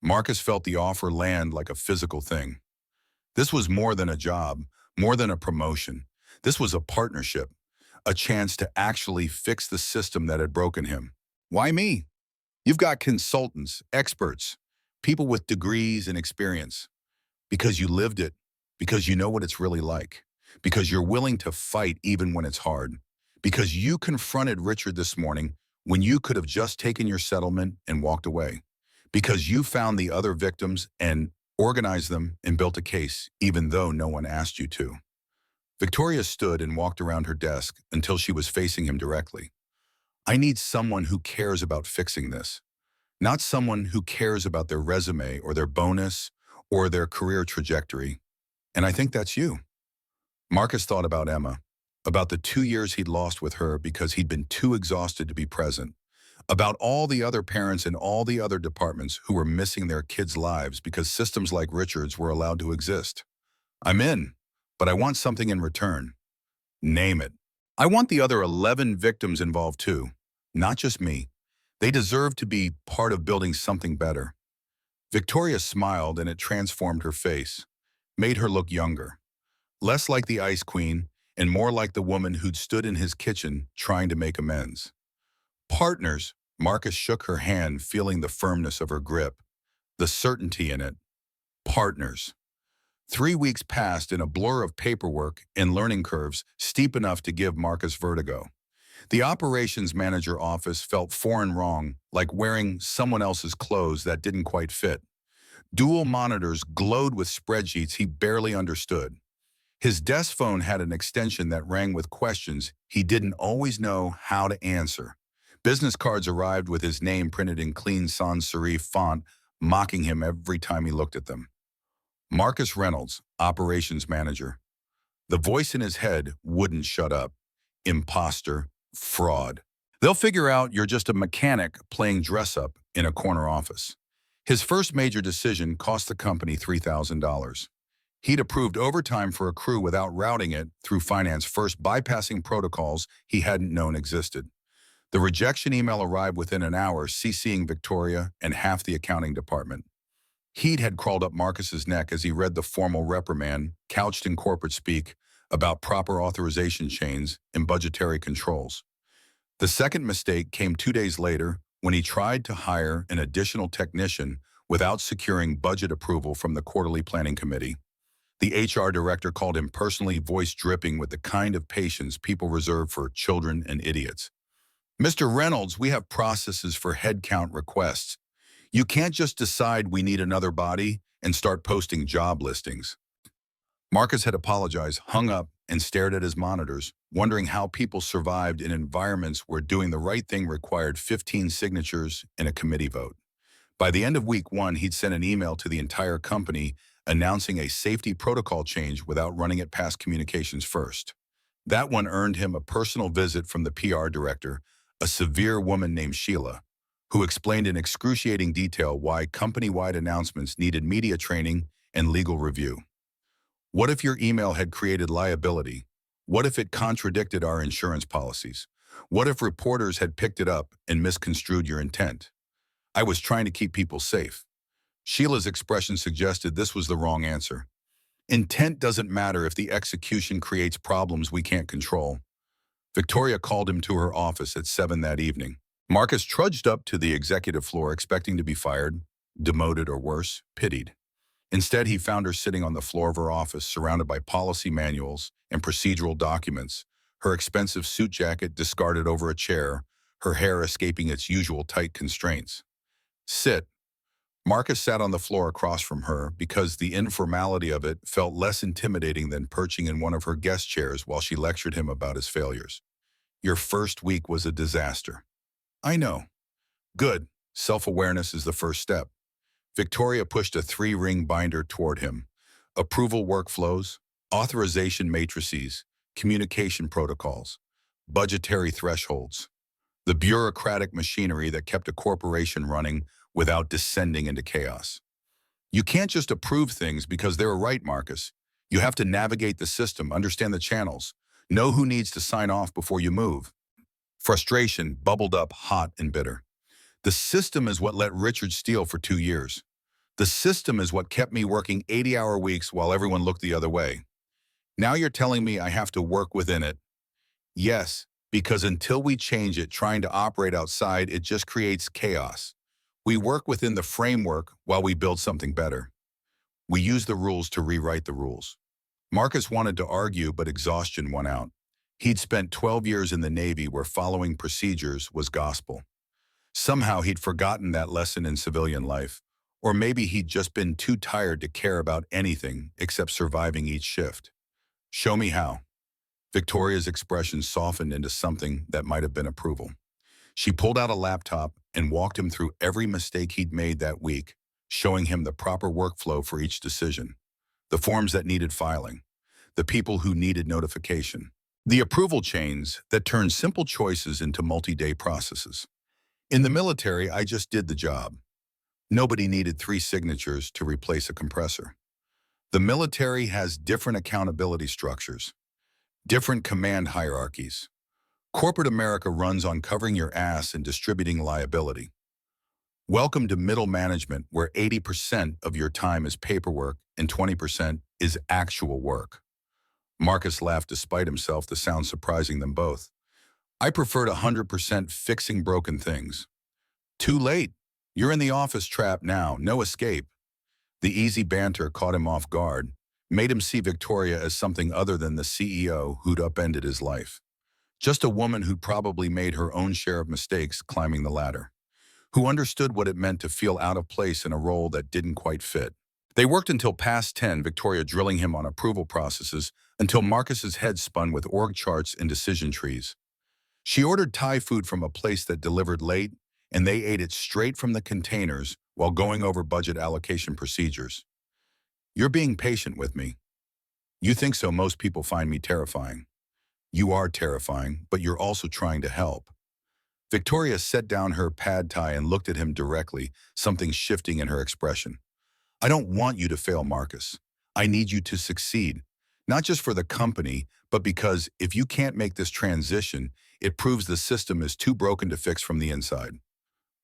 Marcus felt the offer land like a physical thing. This was more than a job, more than a promotion. This was a partnership, a chance to actually fix the system that had broken him. "Why me? You've got consultants, experts, people with degrees and experience. Because you lived it, because you know what it's really like, because you're willing to fight even when it's hard, because you confronted Richard this morning when you could have just taken your settlement and walked away, because you found the other victims and organized them and built a case even though no one asked you to." Victoria stood and walked around her desk until she was facing him directly. "I need someone who cares about fixing this, not someone who cares about their resume or their bonus or their career trajectory. And I think that's you." Marcus thought about Emma, about the 2 years he'd lost with her because he'd been too exhausted to be present, about all the other parents in all the other departments who were missing their kids' lives because systems like Richard's were allowed to exist. "I'm in, but I want something in return." "Name it." "I want the other 11 victims involved too, not just me. They deserve to be part of building something better." Victoria smiled, and it transformed her face, made her look younger, less like the Ice Queen and more like the woman who'd stood in his kitchen trying to make amends. "Partners." Marcus shook her hand, feeling the firmness of her grip, the certainty in it. "Partners." 3 weeks passed in a blur of paperwork and learning curves steep enough to give Marcus vertigo. The operations manager office felt foreign wrong, like wearing someone else's clothes that didn't quite fit. Dual monitors glowed with spreadsheets he barely understood. His desk phone had an extension that rang with questions he didn't always know how to answer. Business cards arrived with his name printed in clean sans serif font, mocking him every time he looked at them. Marcus Reynolds, operations manager. The voice in his head wouldn't shut up. Imposter, fraud. They'll figure out you're just a mechanic playing dress-up in a corner office. His first major decision cost the company $3,000. He'd approved overtime for a crew without routing it through finance first, bypassing protocols he hadn't known existed. The rejection email arrived within an hour, CCing Victoria and half the accounting department. Heat had crawled up Marcus's neck as he read the formal reprimand, couched in corporate speak, about proper authorization chains and budgetary controls. The second mistake came 2 days later when he tried to hire an additional technician without securing budget approval from the quarterly planning committee. The HR director called him personally, voice dripping with the kind of patience people reserve for children and idiots. "Mr. Reynolds, we have processes for headcount requests. You can't just decide we need another body and start posting job listings." Marcus had apologized, hung up, and stared at his monitors, wondering how people survived in environments where doing the right thing required 15 signatures and a committee vote. By the end of week 1, he'd sent an email to the entire company announcing a safety protocol change without running it past communications first. That one earned him a personal visit from the PR director, a severe woman named Sheila, who explained in excruciating detail why company-wide announcements needed media training and legal review. What if your email had created liability? What if it contradicted our insurance policies? What if reporters had picked it up and misconstrued your intent? "I was trying to keep people safe." Sheila's expression suggested this was the wrong answer. Intent doesn't matter if the execution creates problems we can't control. Victoria called him to her office at 7 that evening. Marcus trudged up to the executive floor expecting to be fired, demoted, or worse, pitied. Instead, he found her sitting on the floor of her office, surrounded by policy manuals and procedural documents, her expensive suit jacket discarded over a chair, her hair escaping its usual tight constraints. "Sit." Marcus sat on the floor across from her because the informality of it felt less intimidating than perching in one of her guest chairs while she lectured him about his failures. "Your first week was a disaster." "I know." "Good. Self-awareness is the first step." Victoria pushed a 3-ring binder toward him. Approval workflows, authorization matrices, communication protocols, budgetary thresholds. The bureaucratic machinery that kept a corporation running without descending into chaos. "You can't just approve things because they're right, Marcus. You have to navigate the system, understand the channels, know who needs to sign off before you move." Frustration bubbled up hot and bitter. "The system is what let Richard steal for 2 years. The system is what kept me working 80-hour weeks while everyone looked the other way. Now you're telling me I have to work within it." "Yes, because until we change it, trying to operate outside, it just creates chaos. We work within the framework while we build something better. We use the rules to rewrite the rules." Marcus wanted to argue, but exhaustion won out. He'd spent 12 years in the Navy where following procedures was gospel. Somehow he'd forgotten that lesson in civilian life. Or maybe he'd just been too tired to care about anything except surviving each shift. "Show me how." Victoria's expression softened into something that might have been approval. She pulled out a laptop and walked him through every mistake he'd made that week, showing him the proper workflow for each decision, the forms that needed filing, the people who needed notification, the approval chains that turned simple choices into multi-day processes. "In the military, I just did the job. Nobody needed 3 signatures to replace a compressor. The military has different accountability structures, different command hierarchies. Corporate America runs on covering your ass and distributing liability. Welcome to middle management, where 80% of your time is paperwork and 20% is actual work." Marcus laughed despite himself, the sound surprising them both. "I preferred 100% fixing broken things." "Too late. You're in the office trap now, no escape." The easy banter caught him off guard, made him see Victoria as something other than the CEO who'd upended his life. Just a woman who probably made her own share of mistakes climbing the ladder, who understood what it meant to feel out of place in a role that didn't quite fit. They worked until past 10, Victoria drilling him on approval processes until Marcus's head spun with org charts and decision trees. She ordered Thai food from a place that delivered late, and they ate it straight from the containers while going over budget allocation procedures. You're being patient with me. You think so. Most people find me terrifying. You are terrifying, but you're also trying to help. Victoria set down her pad thai and looked at him directly, something shifting in her expression. I don't want you to fail, Marcus. I need you to succeed. Not just for the company, but because if you can't make this transition, it proves the system is too broken to fix from the inside.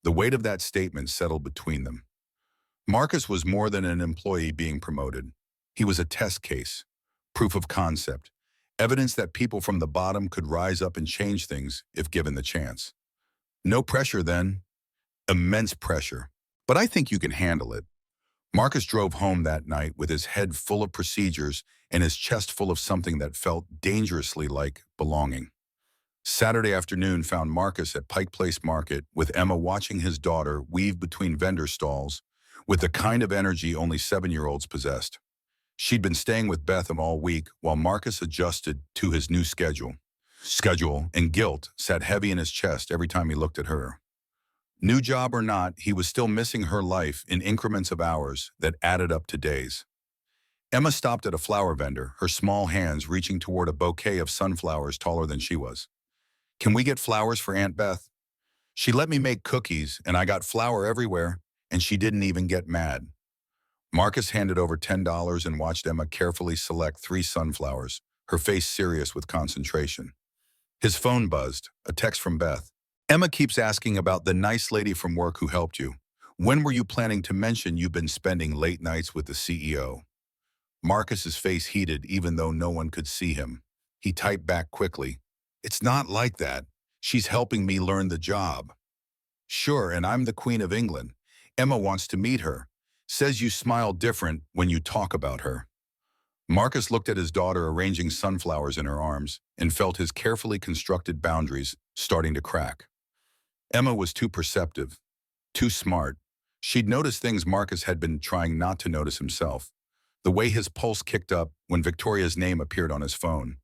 The weight of that statement settled between them. Marcus was more than an employee being promoted. He was a test case, proof of concept, evidence that people from the bottom could rise up and change things if given the chance. No pressure then, immense pressure. But I think you can handle it. Marcus drove home that night with his head full of procedures and his chest full of something that felt dangerously like belonging. Saturday afternoon found Marcus at Pike Place Market with Emma watching his daughter weave between vendor stalls with the kind of energy only 7-year-olds possessed. She'd been staying with Betham all week while Marcus adjusted to his new schedule. And guilt sat heavy in his chest every time he looked at her. New job or not, he was still missing her life in increments of hours that added up to days. Emma stopped at a flower vendor, her small hands reaching toward a bouquet of sunflowers taller than she was. Can we get flowers for Aunt Beth? She let me make cookies, and I got flour everywhere, and she didn't even get mad. Marcus handed over $10 and watched Emma carefully select 3 sunflowers, her face serious with concentration. His phone buzzed, a text from Beth. Emma keeps asking about the nice lady from work who helped you. When were you planning to mention you've been spending late nights with the CEO? Marcus's face heated even though no one could see him. He typed back quickly. It's not like that. She's helping me learn the job. Sure, and I'm the Queen of England. Emma wants to meet her. Says you smile different when you talk about her. Marcus looked at his daughter arranging sunflowers in her arms and felt his carefully constructed boundaries starting to crack. Emma was too perceptive, too smart. She'd noticed things Marcus had been trying not to notice himself. The way his pulse kicked up when Victoria's name appeared on his phone.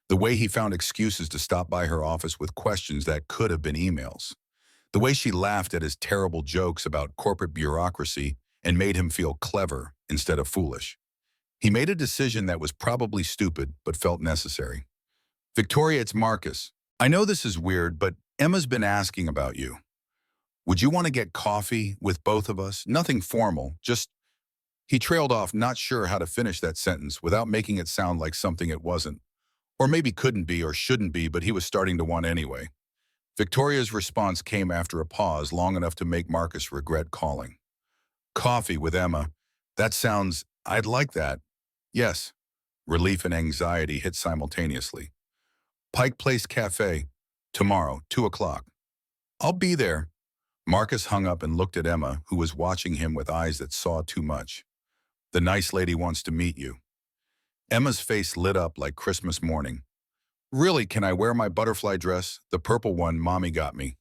The way he found excuses to stop by her office with questions that could have been emails. The way she laughed at his terrible jokes about corporate bureaucracy and made him feel clever instead of foolish. He made a decision that was probably stupid but felt necessary. Victoria, it's Marcus. I know this is weird, but Emma's been asking about you. Would you want to get coffee with both of us? Nothing formal, just... He trailed off, not sure how to finish that sentence without making it sound like something it wasn't. Or maybe couldn't be or shouldn't be, but he was starting to want anyway. Victoria's response came after a pause long enough to make Marcus regret calling. Coffee with Emma. That sounds... I'd like that. Yes. Relief and anxiety hit simultaneously. Pike Place Cafe. Tomorrow, 2 o'clock. I'll be there. Marcus hung up and looked at Emma, who was watching him with eyes that saw too much. The nice lady wants to meet you. Emma's face lit up like Christmas morning. Really, can I wear my butterfly dress, the purple one Mommy got me?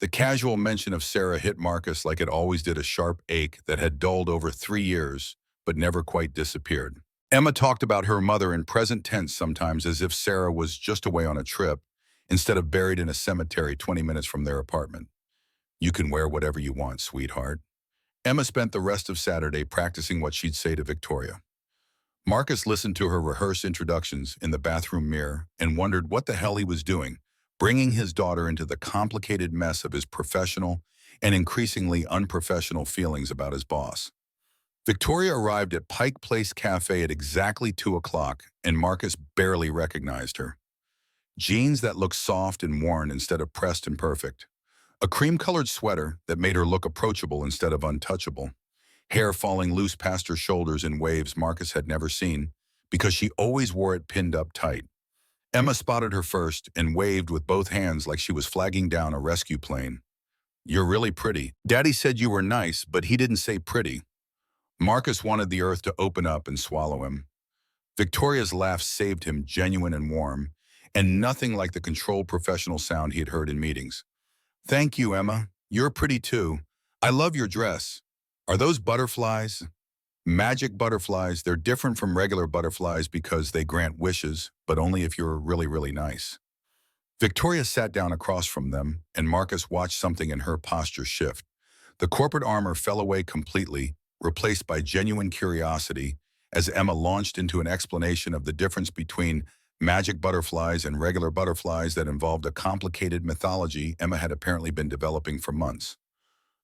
The casual mention of Sarah hit Marcus like it always did, a sharp ache that had dulled over 3 years, but never quite disappeared. Emma talked about her mother in present tense sometimes as if Sarah was just away on a trip, instead of buried in a cemetery 20 minutes from their apartment. You can wear whatever you want, sweetheart. Emma spent the rest of Saturday practicing what she'd say to Victoria. Marcus listened to her rehearse introductions in the bathroom mirror and wondered what the hell he was doing, bringing his daughter into the complicated mess of his professional and increasingly unprofessional feelings about his boss. Victoria arrived at Pike Place Cafe at exactly 2 o'clock, and Marcus barely recognized her. Jeans that looked soft and worn instead of pressed and perfect. A cream-colored sweater that made her look approachable instead of untouchable. Hair falling loose past her shoulders in waves Marcus had never seen, because she always wore it pinned up tight. Emma spotted her first and waved with both hands like she was flagging down a rescue plane. You're really pretty. Daddy said you were nice, but he didn't say pretty. Marcus wanted the earth to open up and swallow him. Victoria's laugh saved him, genuine and warm, and nothing like the controlled professional sound he had heard in meetings. "Thank you, Emma. You're pretty too. I love your dress. Are those butterflies?" "Magic butterflies. They're different from regular butterflies because they grant wishes, but only if you're really, really nice." Victoria sat down across from them, and Marcus watched something in her posture shift. The corporate armor fell away completely, replaced by genuine curiosity, as Emma launched into an explanation of the difference between magic butterflies and regular butterflies that involved a complicated mythology Emma had apparently been developing for months.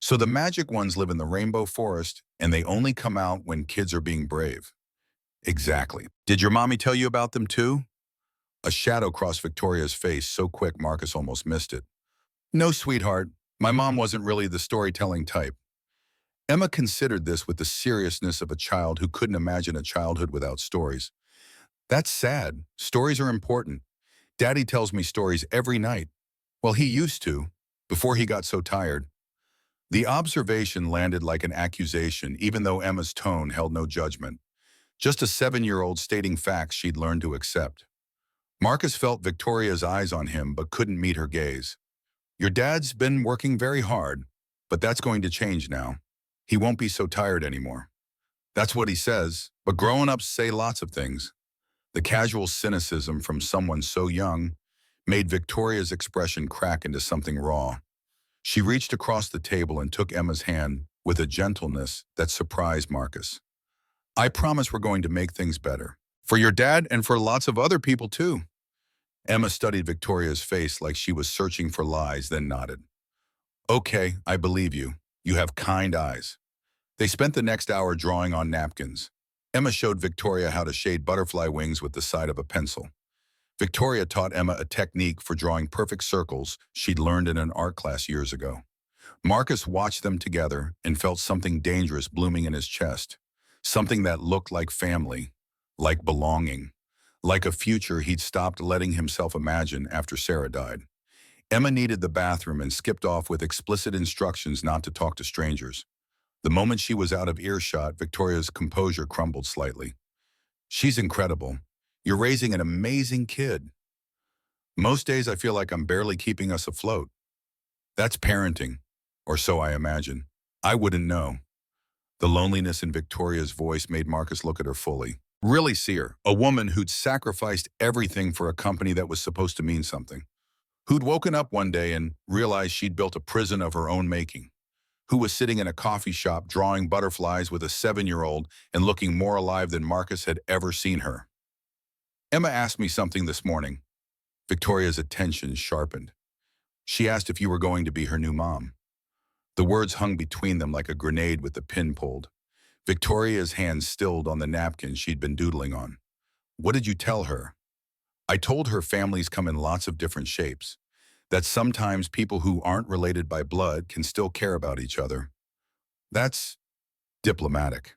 "So the magic ones live in the rainbow forest, and they only come out when kids are being brave." "Exactly. Did your mommy tell you about them too?" A shadow crossed Victoria's face so quick Marcus almost missed it. "No, sweetheart. My mom wasn't really the storytelling type." Emma considered this with the seriousness of a child who couldn't imagine a childhood without stories. "That's sad. Stories are important. Daddy tells me stories every night. Well, he used to, before he got so tired." The observation landed like an accusation, even though Emma's tone held no judgment. Just a 7-year-old stating facts she'd learned to accept. Marcus felt Victoria's eyes on him but couldn't meet her gaze. "Your dad's been working very hard, but that's going to change now. He won't be so tired anymore." "That's what he says, but grown-ups say lots of things." The casual cynicism from someone so young made Victoria's expression crack into something raw. She reached across the table and took Emma's hand with a gentleness that surprised Marcus. "I promise we're going to make things better. For your dad and for lots of other people too." Emma studied Victoria's face like she was searching for lies, then nodded. "Okay, I believe you. You have kind eyes." They spent the next hour drawing on napkins. Emma showed Victoria how to shade butterfly wings with the side of a pencil. Victoria taught Emma a technique for drawing perfect circles she'd learned in an art class years ago. Marcus watched them together and felt something dangerous blooming in his chest. Something that looked like family, like belonging, like a future he'd stopped letting himself imagine after Sarah died. Emma needed the bathroom and skipped off with explicit instructions not to talk to strangers. The moment she was out of earshot, Victoria's composure crumbled slightly. "She's incredible. You're raising an amazing kid." "Most days I feel like I'm barely keeping us afloat." "That's parenting, or so I imagine. I wouldn't know." The loneliness in Victoria's voice made Marcus look at her fully. Really see her, a woman who'd sacrificed everything for a company that was supposed to mean something. Who'd woken up one day and realized she'd built a prison of her own making. Who was sitting in a coffee shop drawing butterflies with a 7-year-old and looking more alive than Marcus had ever seen her. "Emma asked me something this morning." Victoria's attention sharpened. "She asked if you were going to be her new mom." The words hung between them like a grenade with the pin pulled. Victoria's hands stilled on the napkin she'd been doodling on. "What did you tell her?" "I told her families come in lots of different shapes. That sometimes people who aren't related by blood can still care about each other." "That's diplomatic."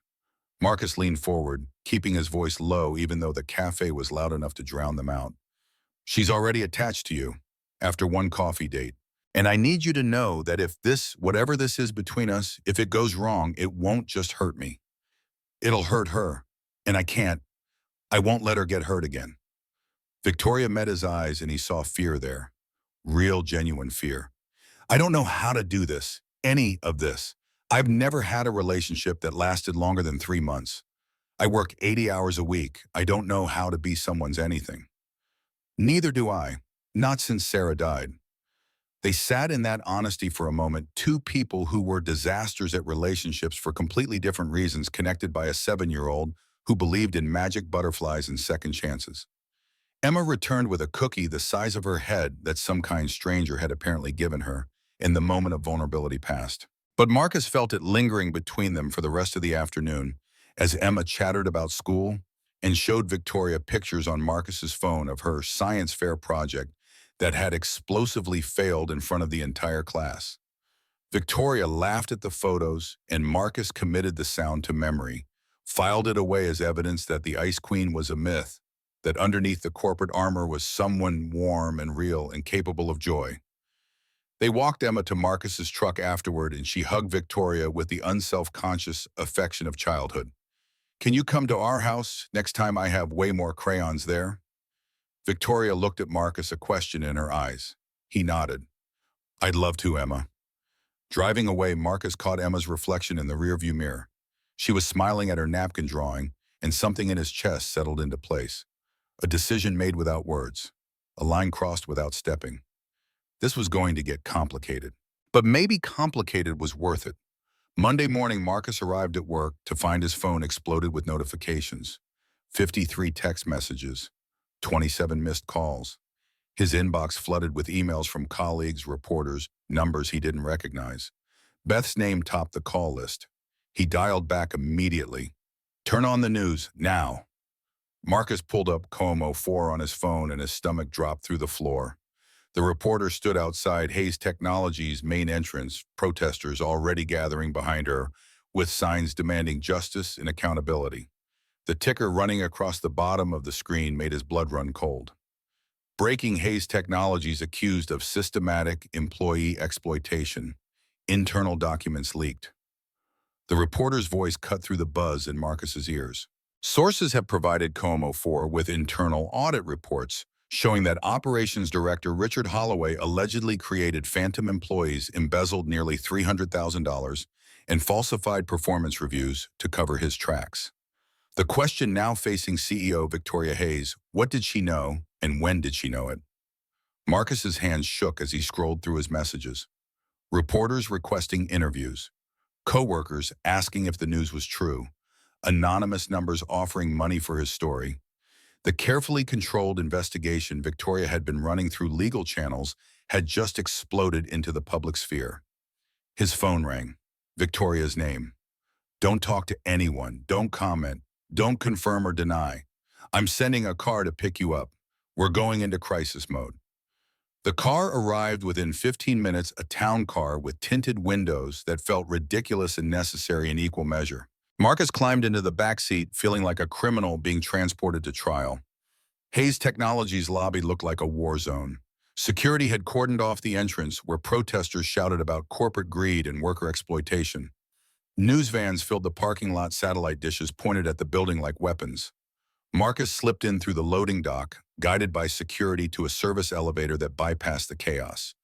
Marcus leaned forward, keeping his voice low even though the cafe was loud enough to drown them out. "She's already attached to you, after one coffee date. And I need you to know that if this, whatever this is between us, if it goes wrong, it won't just hurt me. It'll hurt her. And I won't let her get hurt again." Victoria met his eyes and he saw fear there. Real, genuine fear. "I don't know how to do this, any of this. I've never had a relationship that lasted longer than 3 months. I work 80 hours a week. I don't know how to be someone's anything." "Neither do I. Not since Sarah died." They sat in that honesty for a moment, two people who were disasters at relationships for completely different reasons, connected by a 7-year-old who believed in magic butterflies and second chances. Emma returned with a cookie the size of her head that some kind stranger had apparently given her, and the moment of vulnerability passed. But Marcus felt it lingering between them for the rest of the afternoon as Emma chattered about school and showed Victoria pictures on Marcus's phone of her science fair project that had explosively failed in front of the entire class. Victoria laughed at the photos, and Marcus committed the sound to memory, filed it away as evidence that the Ice Queen was a myth, that underneath the corporate armor was someone warm and real and capable of joy. They walked Emma to Marcus's truck afterward, and she hugged Victoria with the unself-conscious affection of childhood. "Can you come to our house next time I have way more crayons there?" Victoria looked at Marcus, a question in her eyes. He nodded. I'd love to, Emma. Driving away, Marcus caught Emma's reflection in the rearview mirror. She was smiling at her napkin drawing, and something in his chest settled into place. A decision made without words. A line crossed without stepping. This was going to get complicated. But maybe complicated was worth it. Monday morning, Marcus arrived at work to find his phone exploded with notifications. 53 text messages, 27 missed calls. His inbox flooded with emails from colleagues, reporters, numbers he didn't recognize. Beth's name topped the call list. He dialed back immediately. Turn on the news, now. Marcus pulled up Como 4 on his phone and his stomach dropped through the floor. The reporter stood outside Hayes Technologies' main entrance, protesters already gathering behind her, with signs demanding justice and accountability. The ticker running across the bottom of the screen made his blood run cold. Breaking: Hayes Technologies accused of systematic employee exploitation. Internal documents leaked. The reporter's voice cut through the buzz in Marcus's ears. Sources have provided Como 4 with internal audit reports showing that Operations Director Richard Holloway allegedly created phantom employees, embezzled nearly $300,000, and falsified performance reviews to cover his tracks. The question now facing CEO Victoria Hayes: what did she know, and when did she know it? Marcus's hands shook as he scrolled through his messages. Reporters requesting interviews. Co-workers asking if the news was true. Anonymous numbers offering money for his story. The carefully controlled investigation Victoria had been running through legal channels had just exploded into the public sphere. His phone rang. Victoria's name. Don't talk to anyone. Don't comment. Don't confirm or deny. I'm sending a car to pick you up. We're going into crisis mode. The car arrived within 15 minutes, a town car with tinted windows that felt ridiculous and necessary in equal measure. Marcus climbed into the back seat, feeling like a criminal being transported to trial. Hayes Technologies' lobby looked like a war zone. Security had cordoned off the entrance, where protesters shouted about corporate greed and worker exploitation. News vans filled the parking lot, satellite dishes pointed at the building like weapons. Marcus slipped in through the loading dock, guided by security to a service elevator that bypassed the chaos.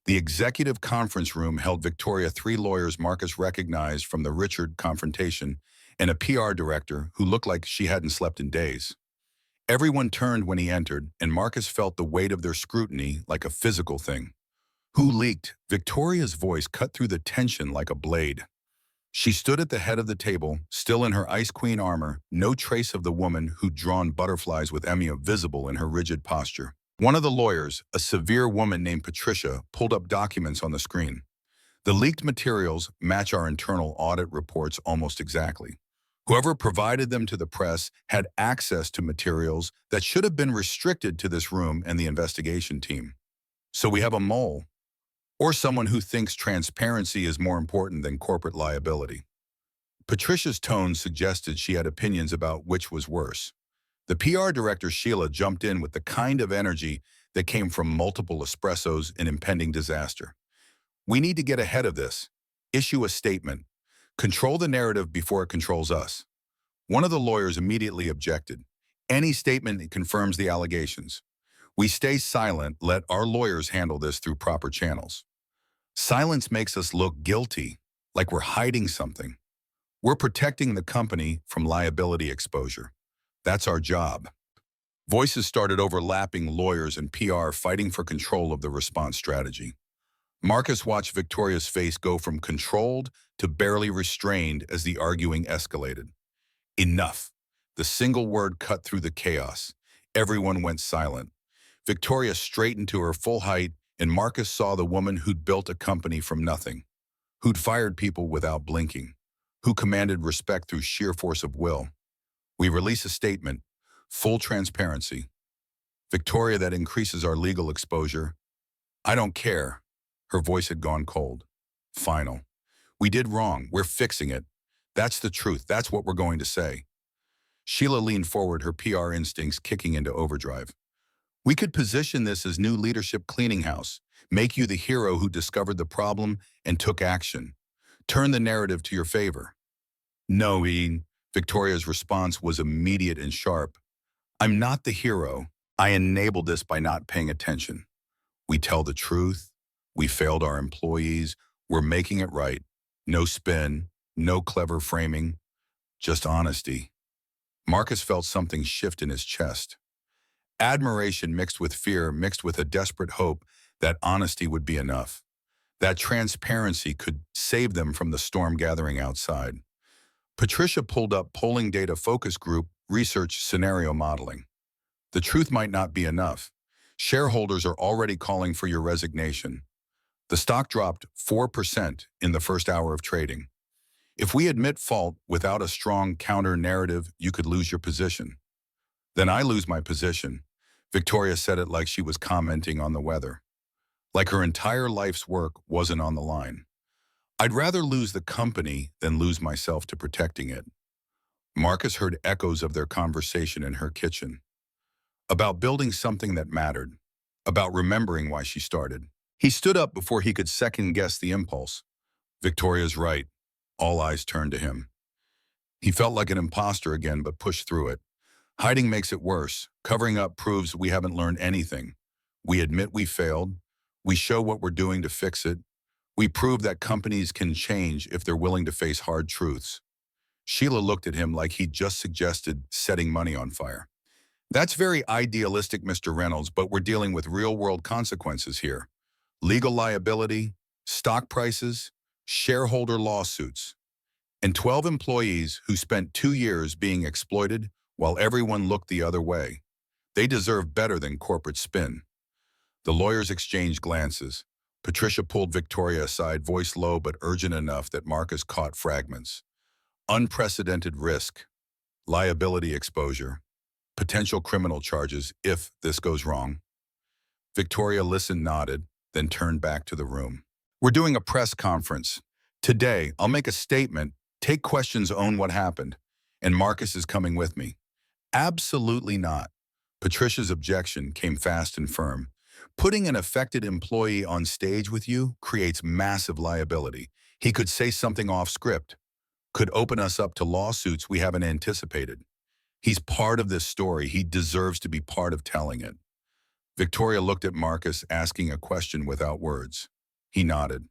The executive conference room held Victoria, 3 lawyers Marcus recognized from the Richard confrontation, and a PR director who looked like she hadn't slept in days. Everyone turned when he entered, and Marcus felt the weight of their scrutiny like a physical thing. Who leaked? Victoria's voice cut through the tension like a blade. She stood at the head of the table, still in her Ice Queen armor, no trace of the woman who'd drawn butterflies with Emma visible in her rigid posture. One of the lawyers, a severe woman named Patricia, pulled up documents on the screen. The leaked materials match our internal audit reports almost exactly. Whoever provided them to the press had access to materials that should have been restricted to this room and the investigation team. So we have a mole, or someone who thinks transparency is more important than corporate liability. Patricia's tone suggested she had opinions about which was worse. The PR director, Sheila, jumped in with the kind of energy that came from multiple espressos and impending disaster. We need to get ahead of this. Issue a statement. Control the narrative before it controls us. One of the lawyers immediately objected. Any statement that confirms the allegations. We stay silent, let our lawyers handle this through proper channels. Silence makes us look guilty, like we're hiding something. We're protecting the company from liability exposure. That's our job. Voices started overlapping, lawyers and PR fighting for control of the response strategy. Marcus watched Victoria's face go from controlled to barely restrained as the arguing escalated. Enough. The single word cut through the chaos. Everyone went silent. Victoria straightened to her full height, and Marcus saw the woman who'd built a company from nothing, who'd fired people without blinking, who commanded respect through sheer force of will. We release a statement, full transparency. Victoria, that increases our legal exposure. I don't care. Her voice had gone cold. Final. We did wrong. We're fixing it. That's the truth. That's what we're going to say. Sheila leaned forward, her PR instincts kicking into overdrive. We could position this as new leadership cleaning house, make you the hero who discovered the problem and took action. Turn the narrative to your favor. No, Ian. Victoria's response was immediate and sharp. I'm not the hero. I enabled this by not paying attention. We tell the truth. We failed our employees. We're making it right. No spin, no clever framing, just honesty. Marcus felt something shift in his chest. Admiration mixed with fear, mixed with a desperate hope that honesty would be enough. That transparency could save them from the storm gathering outside. Patricia pulled up polling data focus group research scenario modeling. The truth might not be enough. Shareholders are already calling for your resignation. The stock dropped 4% in the first hour of trading. If we admit fault without a strong counter-narrative, you could lose your position. Then I lose my position. Victoria said it like she was commenting on the weather. Like her entire life's work wasn't on the line. I'd rather lose the company than lose myself to protecting it. Marcus heard echoes of their conversation in her kitchen. About building something that mattered. About remembering why she started. He stood up before he could second-guess the impulse. Victoria's right. All eyes turned to him. He felt like an imposter again, but pushed through it. Hiding makes it worse. Covering up proves we haven't learned anything. We admit we failed. We show what we're doing to fix it. We prove that companies can change if they're willing to face hard truths. Sheila looked at him like he'd just suggested setting money on fire. That's very idealistic, Mr. Reynolds, but we're dealing with real-world consequences here. Legal liability, stock prices, shareholder lawsuits, and 12 employees who spent 2 years being exploited while everyone looked the other way. They deserve better than corporate spin. The lawyers exchanged glances. Patricia pulled Victoria aside, voice low but urgent enough that Marcus caught fragments. Unprecedented risk, liability exposure, potential criminal charges if this goes wrong. Victoria listened, nodded, then turned back to the room. We're doing a press conference. Today, I'll make a statement, take questions, own what happened, and Marcus is coming with me. Absolutely not. Patricia's objection came fast and firm. Putting an affected employee on stage with you creates massive liability. He could say something off script, could open us up to lawsuits we haven't anticipated. He's part of this story. He deserves to be part of telling it. Victoria looked at Marcus, asking a question without words. He nodded.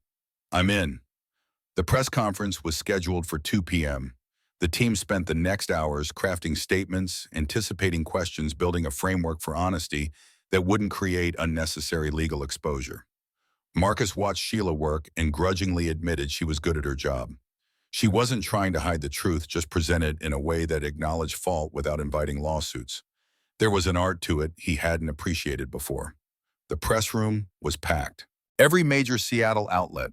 I'm in. The press conference was scheduled for 2 p.m. The team spent the next hours crafting statements, anticipating questions, building a framework for honesty that wouldn't create unnecessary legal exposure. Marcus watched Sheila work and grudgingly admitted she was good at her job. She wasn't trying to hide the truth, just present it in a way that acknowledged fault without inviting lawsuits. There was an art to it he hadn't appreciated before. The press room was packed. Every major Seattle outlet,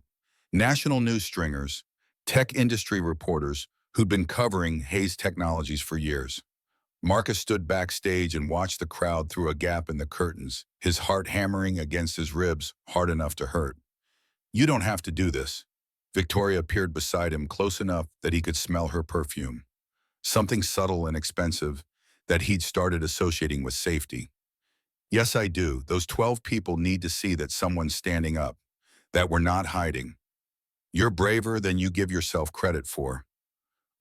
national news stringers, tech industry reporters who'd been covering Hayes Technologies for years. Marcus stood backstage and watched the crowd through a gap in the curtains, his heart hammering against his ribs hard enough to hurt. You don't have to do this. Victoria appeared beside him, close enough that he could smell her perfume. Something subtle and expensive that he'd started associating with safety. Yes, I do. Those 12 people need to see that someone's standing up, that we're not hiding. You're braver than you give yourself credit for.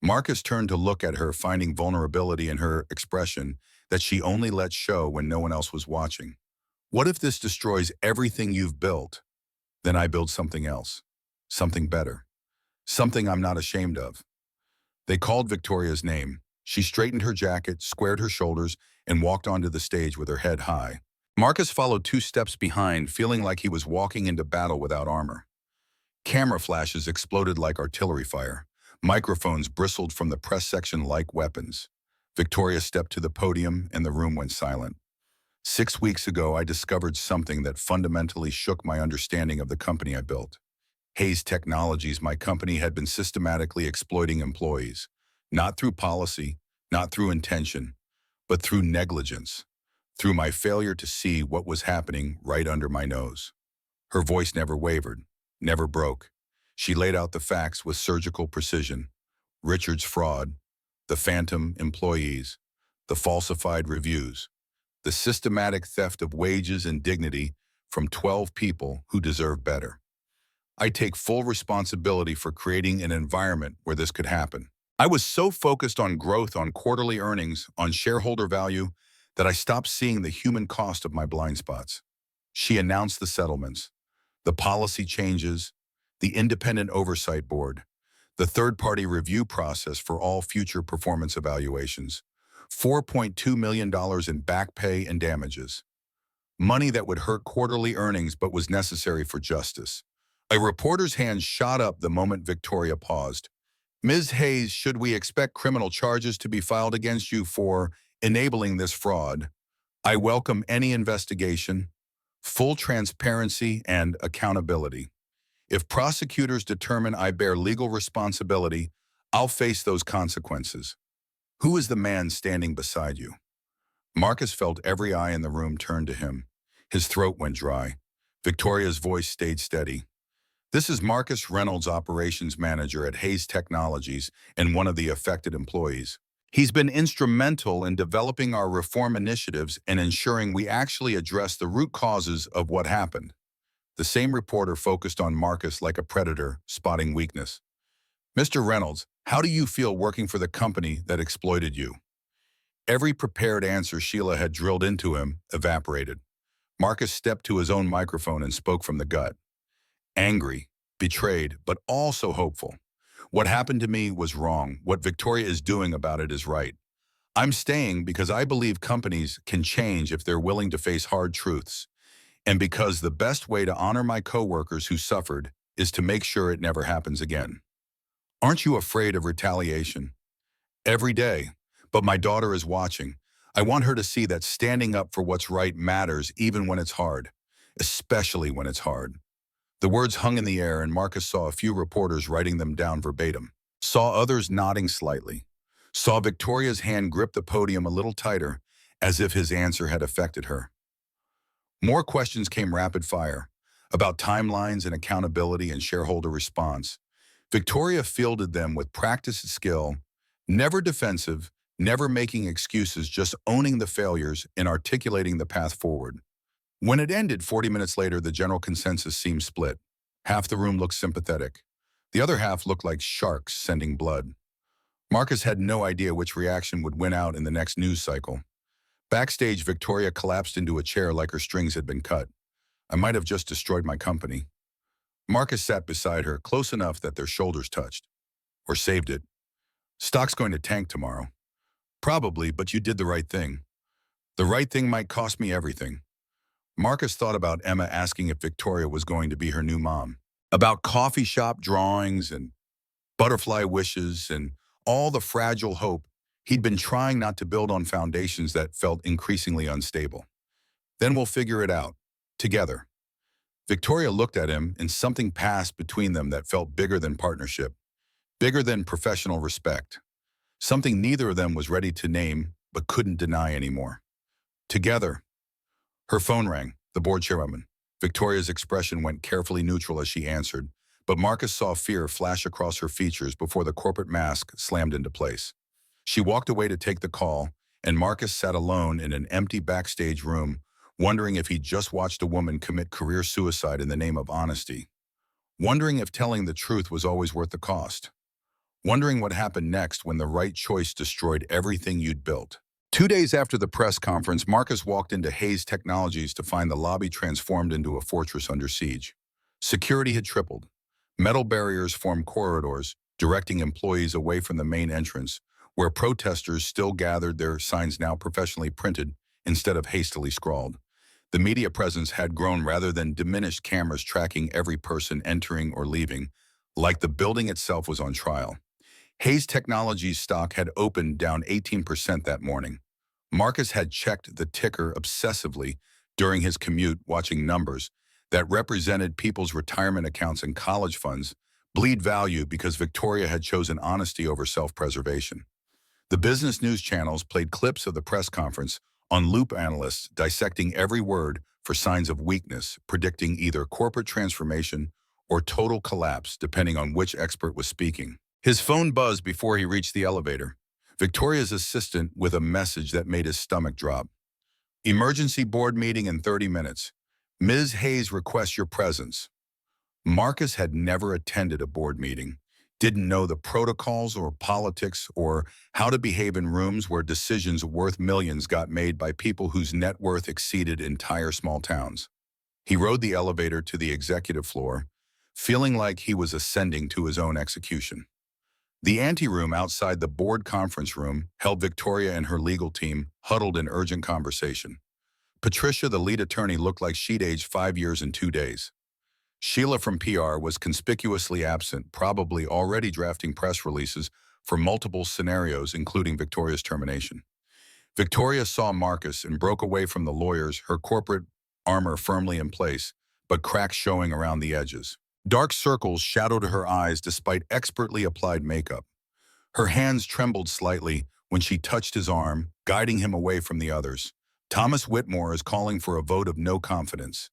Marcus turned to look at her, finding vulnerability in her expression that she only let show when no one else was watching. What if this destroys everything you've built? Then I build something else, something better, something I'm not ashamed of. They called Victoria's name. She straightened her jacket, squared her shoulders, and walked onto the stage with her head high. Marcus followed 2 steps behind, feeling like he was walking into battle without armor. Camera flashes exploded like artillery fire. Microphones bristled from the press section like weapons. Victoria stepped to the podium and the room went silent. 6 weeks ago, I discovered something that fundamentally shook my understanding of the company I built. Hayes Technologies, my company, had been systematically exploiting employees, not through policy, not through intention, but through negligence, through my failure to see what was happening right under my nose. Her voice never wavered, never broke. She laid out the facts with surgical precision. Richard's fraud, the phantom employees, the falsified reviews, the systematic theft of wages and dignity from 12 people who deserve better. I take full responsibility for creating an environment where this could happen. I was so focused on growth, on quarterly earnings, on shareholder value, that I stopped seeing the human cost of my blind spots. She announced the settlements, the policy changes, the independent oversight board, the third-party review process for all future performance evaluations, $4.2 million in back pay and damages, money that would hurt quarterly earnings but was necessary for justice. A reporter's hand shot up the moment Victoria paused. Ms. Hayes, should we expect criminal charges to be filed against you for enabling this fraud? I welcome any investigation, full transparency, and accountability. If prosecutors determine I bear legal responsibility, I'll face those consequences. Who is the man standing beside you? Marcus felt every eye in the room turn to him. His throat went dry. Victoria's voice stayed steady. This is Marcus Reynolds, operations manager at Hayes Technologies and one of the affected employees. He's been instrumental in developing our reform initiatives and ensuring we actually address the root causes of what happened. The same reporter focused on Marcus like a predator, spotting weakness. Mr. Reynolds, how do you feel working for the company that exploited you? Every prepared answer Sheila had drilled into him evaporated. Marcus stepped to his own microphone and spoke from the gut. Angry, betrayed, but also hopeful. What happened to me was wrong. What Victoria is doing about it is right. I'm staying because I believe companies can change if they're willing to face hard truths, and because the best way to honor my coworkers who suffered is to make sure it never happens again. Aren't you afraid of retaliation? Every day. But my daughter is watching. I want her to see that standing up for what's right matters even when it's hard, especially when it's hard. The words hung in the air, and Marcus saw a few reporters writing them down verbatim, saw others nodding slightly, saw Victoria's hand grip the podium a little tighter, as if his answer had affected her. More questions came rapid fire, about timelines and accountability and shareholder response. Victoria fielded them with practiced skill, never defensive, never making excuses, just owning the failures and articulating the path forward. When it ended 40 minutes later, the general consensus seemed split. Half the room looked sympathetic. The other half looked like sharks sending blood. Marcus had no idea which reaction would win out in the next news cycle. Backstage, Victoria collapsed into a chair like her strings had been cut. I might have just destroyed my company. Marcus sat beside her, close enough that their shoulders touched. Or saved it. Stock's going to tank tomorrow. Probably, but you did the right thing. The right thing might cost me everything. Marcus thought about Emma asking if Victoria was going to be her new mom, about coffee shop drawings and butterfly wishes and all the fragile hope he'd been trying not to build on foundations that felt increasingly unstable. Then we'll figure it out, together. Victoria looked at him, and something passed between them that felt bigger than partnership, bigger than professional respect. Something neither of them was ready to name but couldn't deny anymore. Together. Her phone rang, the board chairwoman. Victoria's expression went carefully neutral as she answered, but Marcus saw fear flash across her features before the corporate mask slammed into place. She walked away to take the call, and Marcus sat alone in an empty backstage room, wondering if he'd just watched a woman commit career suicide in the name of honesty. Wondering if telling the truth was always worth the cost. Wondering what happened next when the right choice destroyed everything you'd built. 2 days after the press conference, Marcus walked into Hayes Technologies to find the lobby transformed into a fortress under siege. Security had tripled. Metal barriers formed corridors, directing employees away from the main entrance, where protesters still gathered, their signs now professionally printed instead of hastily scrawled. The media presence had grown rather than diminished, cameras tracking every person entering or leaving, like the building itself was on trial. Hayes Technologies stock had opened down 18% that morning. Marcus had checked the ticker obsessively during his commute, watching numbers that represented people's retirement accounts and college funds bleed value because Victoria had chosen honesty over self-preservation. The business news channels played clips of the press conference on loop, analysts dissecting every word for signs of weakness, predicting either corporate transformation or total collapse, depending on which expert was speaking. His phone buzzed before he reached the elevator. Victoria's assistant with a message that made his stomach drop. Emergency board meeting in 30 minutes. Ms. Hayes requests your presence. Marcus had never attended a board meeting, didn't know the protocols or politics or how to behave in rooms where decisions worth millions got made by people whose net worth exceeded entire small towns. He rode the elevator to the executive floor, feeling like he was ascending to his own execution. The anteroom outside the board conference room held Victoria and her legal team huddled in urgent conversation. Patricia, the lead attorney, looked like she'd aged 5 years in 2 days. Sheila from PR was conspicuously absent, probably already drafting press releases for multiple scenarios, including Victoria's termination. Victoria saw Marcus and broke away from the lawyers, her corporate armor firmly in place, but cracks showing around the edges. Dark circles shadowed her eyes despite expertly applied makeup. Her hands trembled slightly when she touched his arm, guiding him away from the others. Thomas Whitmore is calling for a vote of no confidence.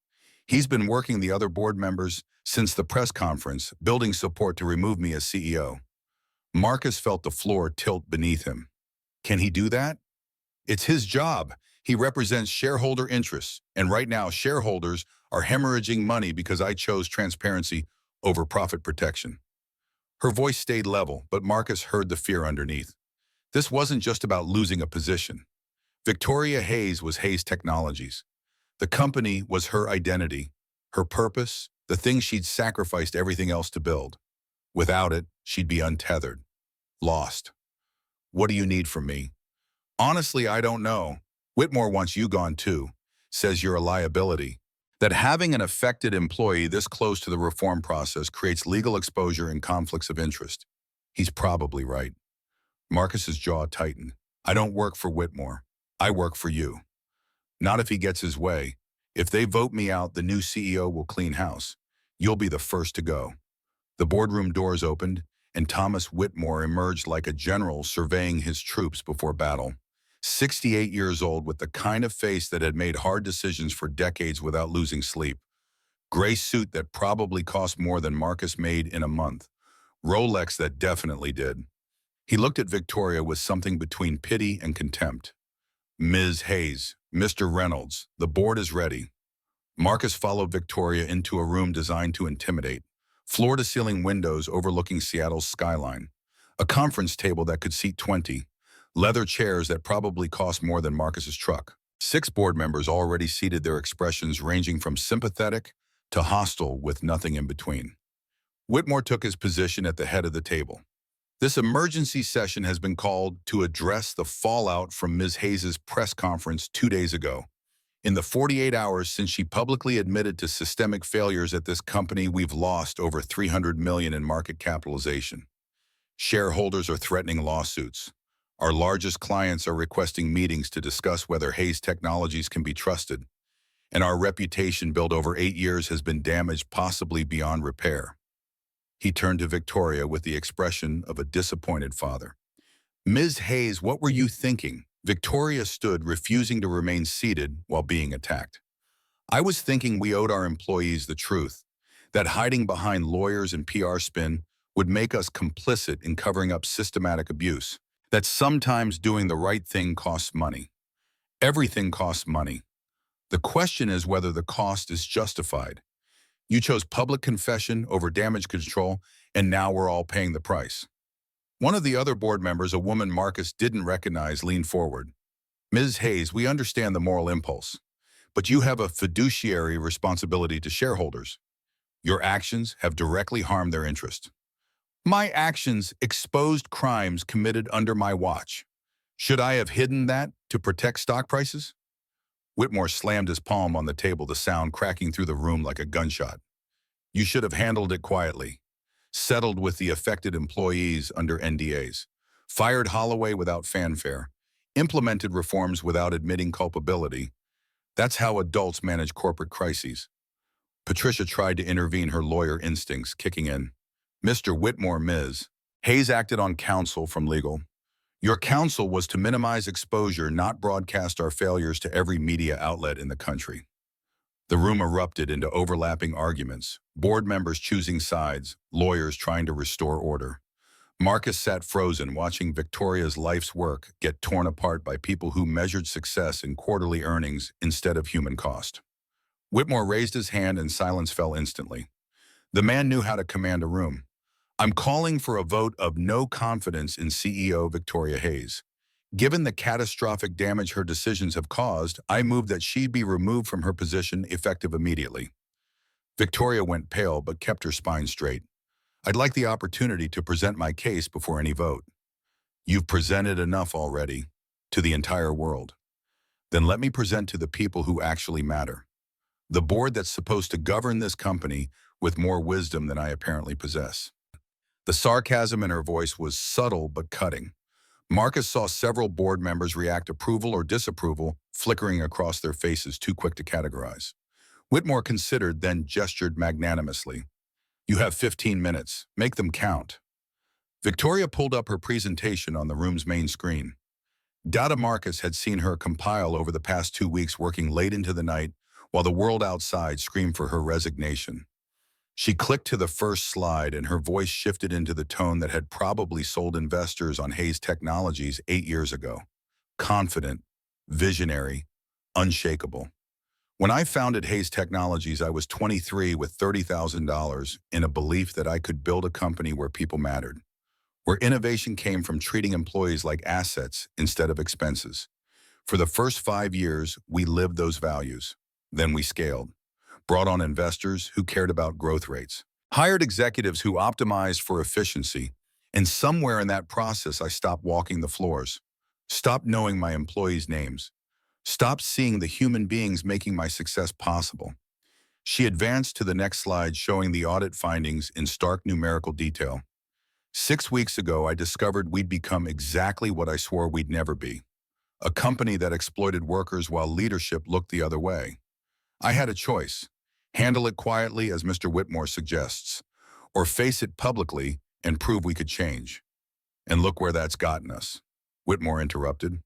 He's been working the other board members since the press conference, building support to remove me as CEO. Marcus felt the floor tilt beneath him. Can he do that? It's his job. He represents shareholder interests, and right now shareholders are hemorrhaging money because I chose transparency over profit protection. Her voice stayed level, but Marcus heard the fear underneath. This wasn't just about losing a position. Victoria Hayes was Hayes Technologies. The company was her identity, her purpose, the thing she'd sacrificed everything else to build. Without it, she'd be untethered, lost. What do you need from me? Honestly, I don't know. Whitmore wants you gone too, says you're a liability. That having an affected employee this close to the reform process creates legal exposure and conflicts of interest. He's probably right. Marcus's jaw tightened. I don't work for Whitmore. I work for you. Not if he gets his way. If they vote me out, the new CEO will clean house. You'll be the first to go. The boardroom doors opened, and Thomas Whitmore emerged like a general surveying his troops before battle. 68 years old, with the kind of face that had made hard decisions for decades without losing sleep. Gray suit that probably cost more than Marcus made in a month. Rolex that definitely did. He looked at Victoria with something between pity and contempt. Ms. Hayes, Mr. Reynolds, the board is ready. Marcus followed Victoria into a room designed to intimidate. Floor-to-ceiling windows overlooking Seattle's skyline. A conference table that could seat 20. Leather chairs that probably cost more than Marcus's truck. 6 board members already seated, their expressions ranging from sympathetic to hostile with nothing in between. Whitmore took his position at the head of the table. This emergency session has been called to address the fallout from Ms. Hayes' press conference 2 days ago. In the 48 hours since she publicly admitted to systemic failures at this company, we've lost over $300 million in market capitalization. Shareholders are threatening lawsuits. Our largest clients are requesting meetings to discuss whether Hayes Technologies can be trusted. And our reputation built over 8 years has been damaged, possibly beyond repair. He turned to Victoria with the expression of a disappointed father. Ms. Hayes, what were you thinking? Victoria stood, refusing to remain seated while being attacked. I was thinking we owed our employees the truth, that hiding behind lawyers and PR spin would make us complicit in covering up systematic abuse, that sometimes doing the right thing costs money. Everything costs money. The question is whether the cost is justified. You chose public confession over damage control, and now we're all paying the price. One of the other board members, a woman Marcus didn't recognize, leaned forward. Ms. Hayes, we understand the moral impulse, but you have a fiduciary responsibility to shareholders. Your actions have directly harmed their interest. My actions exposed crimes committed under my watch. Should I have hidden that to protect stock prices? Whitmore slammed his palm on the table, the sound cracking through the room like a gunshot. You should have handled it quietly, settled with the affected employees under NDAs, fired Holloway without fanfare, implemented reforms without admitting culpability. That's how adults manage corporate crises. Patricia tried to intervene, her lawyer instincts kicking in. Mr. Whitmore, Ms. Hayes acted on counsel from legal. Your counsel was to minimize exposure, not broadcast our failures to every media outlet in the country. The room erupted into overlapping arguments, board members choosing sides, lawyers trying to restore order. Marcus sat frozen, watching Victoria's life's work get torn apart by people who measured success in quarterly earnings instead of human cost. Whitmore raised his hand and silence fell instantly. The man knew how to command a room. I'm calling for a vote of no confidence in CEO Victoria Hayes. Given the catastrophic damage her decisions have caused, I move that she be removed from her position effective immediately. Victoria went pale but kept her spine straight. I'd like the opportunity to present my case before any vote. You've presented enough already to the entire world. Then let me present to the people who actually matter. The board that's supposed to govern this company with more wisdom than I apparently possess. The sarcasm in her voice was subtle but cutting. Marcus saw several board members react approval or disapproval, flickering across their faces too quick to categorize. Whitmore considered, then gestured magnanimously. You have 15 minutes. Make them count. Victoria pulled up her presentation on the room's main screen. Dada Marcus had seen her compile over the past 2 weeks, working late into the night while the world outside screamed for her resignation. She clicked to the first slide and her voice shifted into the tone that had probably sold investors on Hayes Technologies 8 years ago. Confident, visionary, unshakable. When I founded Hayes Technologies, I was 23 with $30,000 in a belief that I could build a company where people mattered, where innovation came from treating employees like assets instead of expenses. For the first 5 years, we lived those values. Then we scaled, brought on investors who cared about growth rates, hired executives who optimized for efficiency, and somewhere in that process, I stopped walking the floors, stopped knowing my employees' names, stopped seeing the human beings making my success possible. She advanced to the next slide, showing the audit findings in stark numerical detail. 6 weeks ago, I discovered we'd become exactly what I swore we'd never be, a company that exploited workers while leadership looked the other way. I had a choice: handle it quietly, as Mr. Whitmore suggests, or face it publicly and prove we could change. And look where that's gotten us. Whitmore interrupted.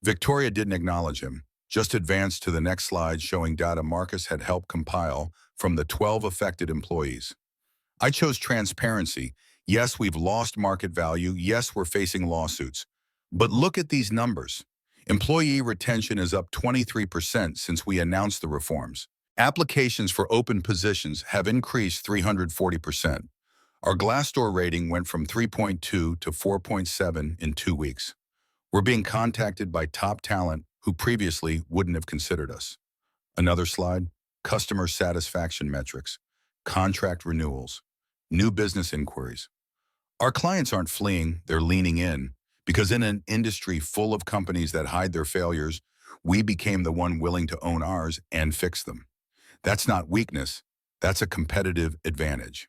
Victoria didn't acknowledge him, just advanced to the next slide, showing data Marcus had helped compile from the 12 affected employees. I chose transparency. Yes, we've lost market value. Yes, we're facing lawsuits. But look at these numbers. Employee retention is up 23% since we announced the reforms. Applications for open positions have increased 340%. Our Glassdoor rating went from 3.2 to 4.7 in 2 weeks. We're being contacted by top talent who previously wouldn't have considered us. Another slide: customer satisfaction metrics, contract renewals, new business inquiries. Our clients aren't fleeing, they're leaning in, because in an industry full of companies that hide their failures, we became the one willing to own ours and fix them. That's not weakness, that's a competitive advantage.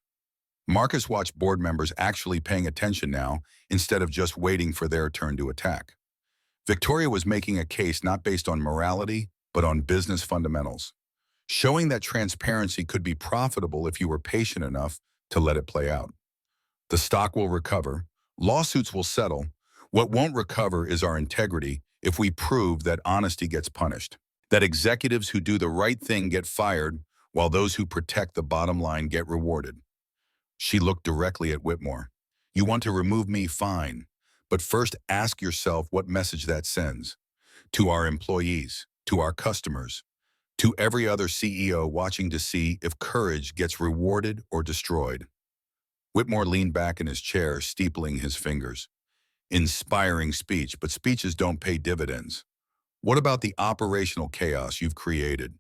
Marcus watched board members actually paying attention now instead of just waiting for their turn to attack. Victoria was making a case not based on morality, but on business fundamentals, showing that transparency could be profitable if you were patient enough to let it play out. The stock will recover, lawsuits will settle. What won't recover is our integrity if we prove that honesty gets punished, that executives who do the right thing get fired while those who protect the bottom line get rewarded. She looked directly at Whitmore. You want to remove me? Fine. But first ask yourself what message that sends. To our employees, to our customers, to every other CEO watching to see if courage gets rewarded or destroyed. Whitmore leaned back in his chair, steepling his fingers. Inspiring speech, but speeches don't pay dividends. What about the operational chaos you've created?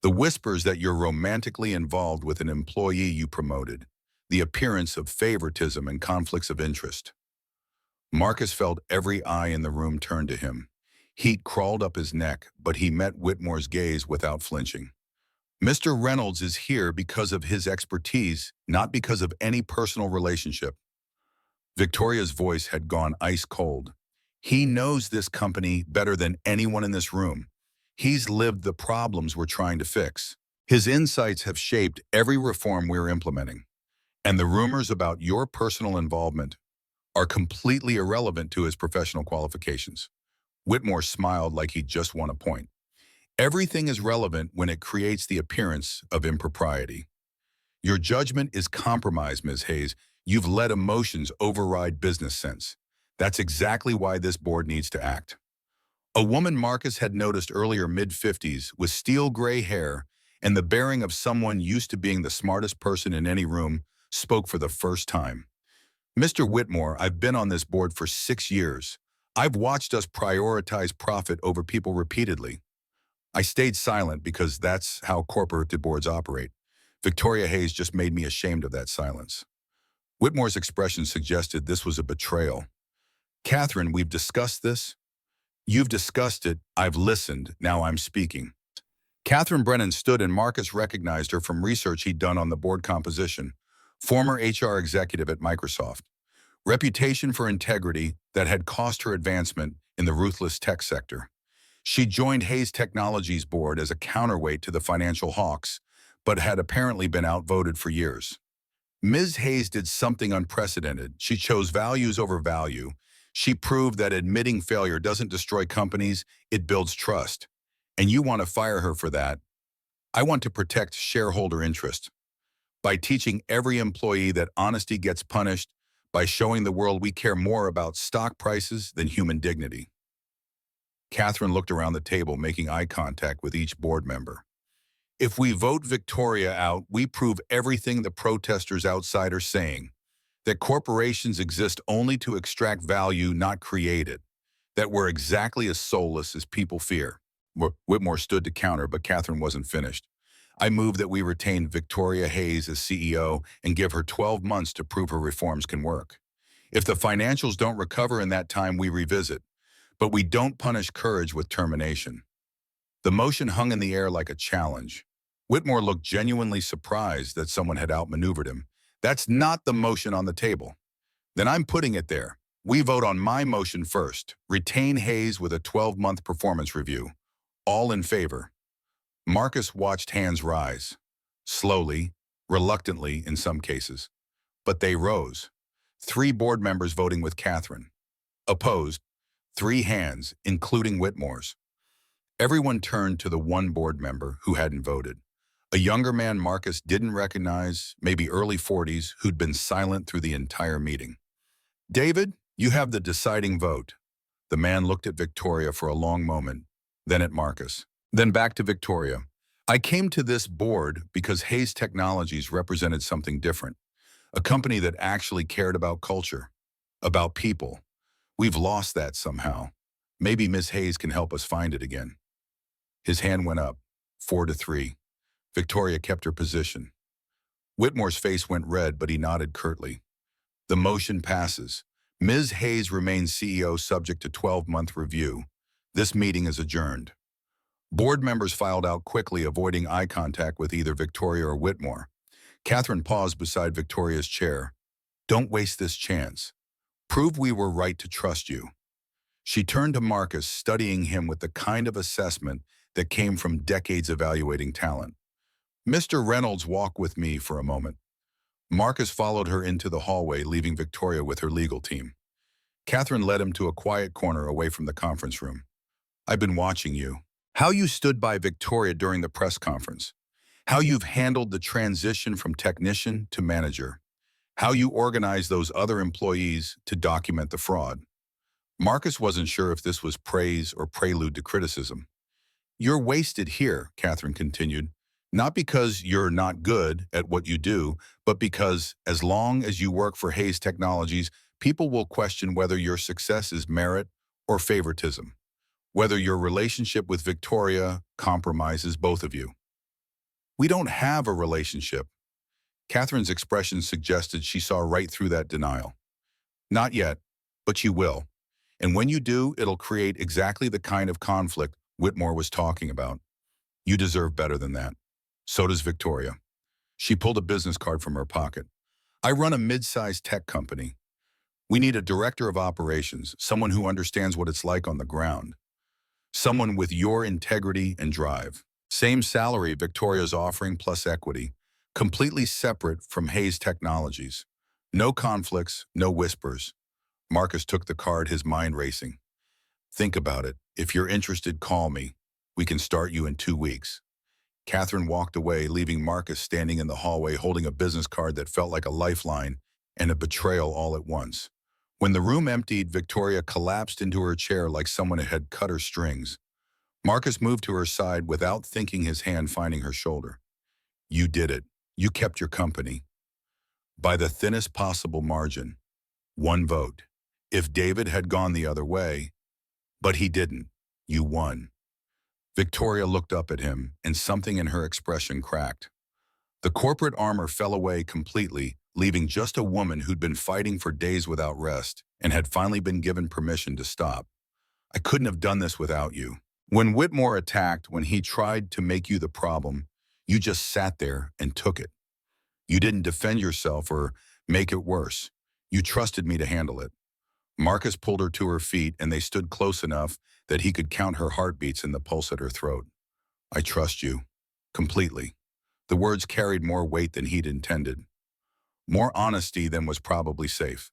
The whispers that you're romantically involved with an employee you promoted, the appearance of favoritism and conflicts of interest. Marcus felt every eye in the room turn to him. Heat crawled up his neck, but he met Whitmore's gaze without flinching. Mr. Reynolds is here because of his expertise, not because of any personal relationship. Victoria's voice had gone ice cold. He knows this company better than anyone in this room. He's lived the problems we're trying to fix. His insights have shaped every reform we're implementing. And the rumors about your personal involvement are completely irrelevant to his professional qualifications. Whitmore smiled like he'd just won a point. Everything is relevant when it creates the appearance of impropriety. Your judgment is compromised, Ms. Hayes. You've let emotions override business sense. That's exactly why this board needs to act. A woman Marcus had noticed earlier, mid-50s, with steel gray hair and the bearing of someone used to being the smartest person in any room, spoke for the first time. Mr. Whitmore, I've been on this board for 6 years. I've watched us prioritize profit over people repeatedly. I stayed silent because that's how corporate boards operate. Victoria Hayes just made me ashamed of that silence. Whitmore's expression suggested this was a betrayal. Catherine, we've discussed this. You've discussed it. I've listened. Now I'm speaking. Catherine Brennan stood and Marcus recognized her from research he'd done on the board composition. Former HR executive at Microsoft. Reputation for integrity that had cost her advancement in the ruthless tech sector. She joined Hayes Technologies board as a counterweight to the financial hawks, but had apparently been outvoted for years. Ms. Hayes did something unprecedented. She chose values over value. She proved that admitting failure doesn't destroy companies, it builds trust. And you want to fire her for that. I want to protect shareholder interest. By teaching every employee that honesty gets punished, by showing the world we care more about stock prices than human dignity. Catherine looked around the table, making eye contact with each board member. If we vote Victoria out, we prove everything the protesters outside are saying, that corporations exist only to extract value, not create it, that we're exactly as soulless as people fear. Whitmore stood to counter, but Catherine wasn't finished. I move that we retain Victoria Hayes as CEO and give her 12 months to prove her reforms can work. If the financials don't recover in that time, we revisit, but we don't punish courage with termination. The motion hung in the air like a challenge. Whitmore looked genuinely surprised that someone had outmaneuvered him. That's not the motion on the table. Then I'm putting it there. We vote on my motion first. Retain Hayes with a 12-month performance review. All in favor. Marcus watched hands rise. Slowly, reluctantly in some cases. But they rose. 3 board members voting with Catherine. Opposed, 3 hands, including Whitmore's. Everyone turned to the one board member who hadn't voted. A younger man Marcus didn't recognize, maybe early 40s, who'd been silent through the entire meeting. David, you have the deciding vote. The man looked at Victoria for a long moment, then at Marcus, then back to Victoria. I came to this board because Hayes Technologies represented something different. A company that actually cared about culture, about people. We've lost that somehow. Maybe Ms. Hayes can help us find it again. His hand went up, 4-3. Victoria kept her position. Whitmore's face went red, but he nodded curtly. The motion passes. Ms. Hayes remains CEO subject to 12-month review. This meeting is adjourned. Board members filed out quickly, avoiding eye contact with either Victoria or Whitmore. Catherine paused beside Victoria's chair. Don't waste this chance. Prove we were right to trust you. She turned to Marcus, studying him with the kind of assessment that came from decades evaluating talent. Mr. Reynolds, walk with me for a moment. Marcus followed her into the hallway, leaving Victoria with her legal team. Catherine led him to a quiet corner away from the conference room. I've been watching you. How you stood by Victoria during the press conference. How you've handled the transition from technician to manager. How you organized those other employees to document the fraud. Marcus wasn't sure if this was praise or prelude to criticism. You're wasted here, Catherine continued. Not because you're not good at what you do, but because as long as you work for Hayes Technologies, people will question whether your success is merit or favoritism, whether your relationship with Victoria compromises both of you. We don't have a relationship. Catherine's expression suggested she saw right through that denial. Not yet, but you will. And when you do, it'll create exactly the kind of conflict Whitmore was talking about. You deserve better than that. So does Victoria. She pulled a business card from her pocket. I run a mid-sized tech company. We need a director of operations, someone who understands what it's like on the ground. Someone with your integrity and drive. Same salary Victoria's offering plus equity. Completely separate from Hayes Technologies. No conflicts, no whispers. Marcus took the card, his mind racing. Think about it. If you're interested, call me. We can start you in 2 weeks. Catherine walked away, leaving Marcus standing in the hallway holding a business card that felt like a lifeline and a betrayal all at once. When the room emptied, Victoria collapsed into her chair like someone had cut her strings. Marcus moved to her side without thinking, his hand finding her shoulder. You did it. You kept your company. by the thinnest possible margin, 1 vote. If David had gone the other way, but he didn't, you won. Victoria looked up at him, and something in her expression cracked. The corporate armor fell away completely, leaving just a woman who'd been fighting for days without rest and had finally been given permission to stop. I couldn't have done this without you. When Whitmore attacked, when he tried to make you the problem, you just sat there and took it. You didn't defend yourself or make it worse. You trusted me to handle it. Marcus pulled her to her feet, and they stood close enough that he could count her heartbeats and the pulse at her throat. I trust you. Completely. The words carried more weight than he'd intended. More honesty than was probably safe.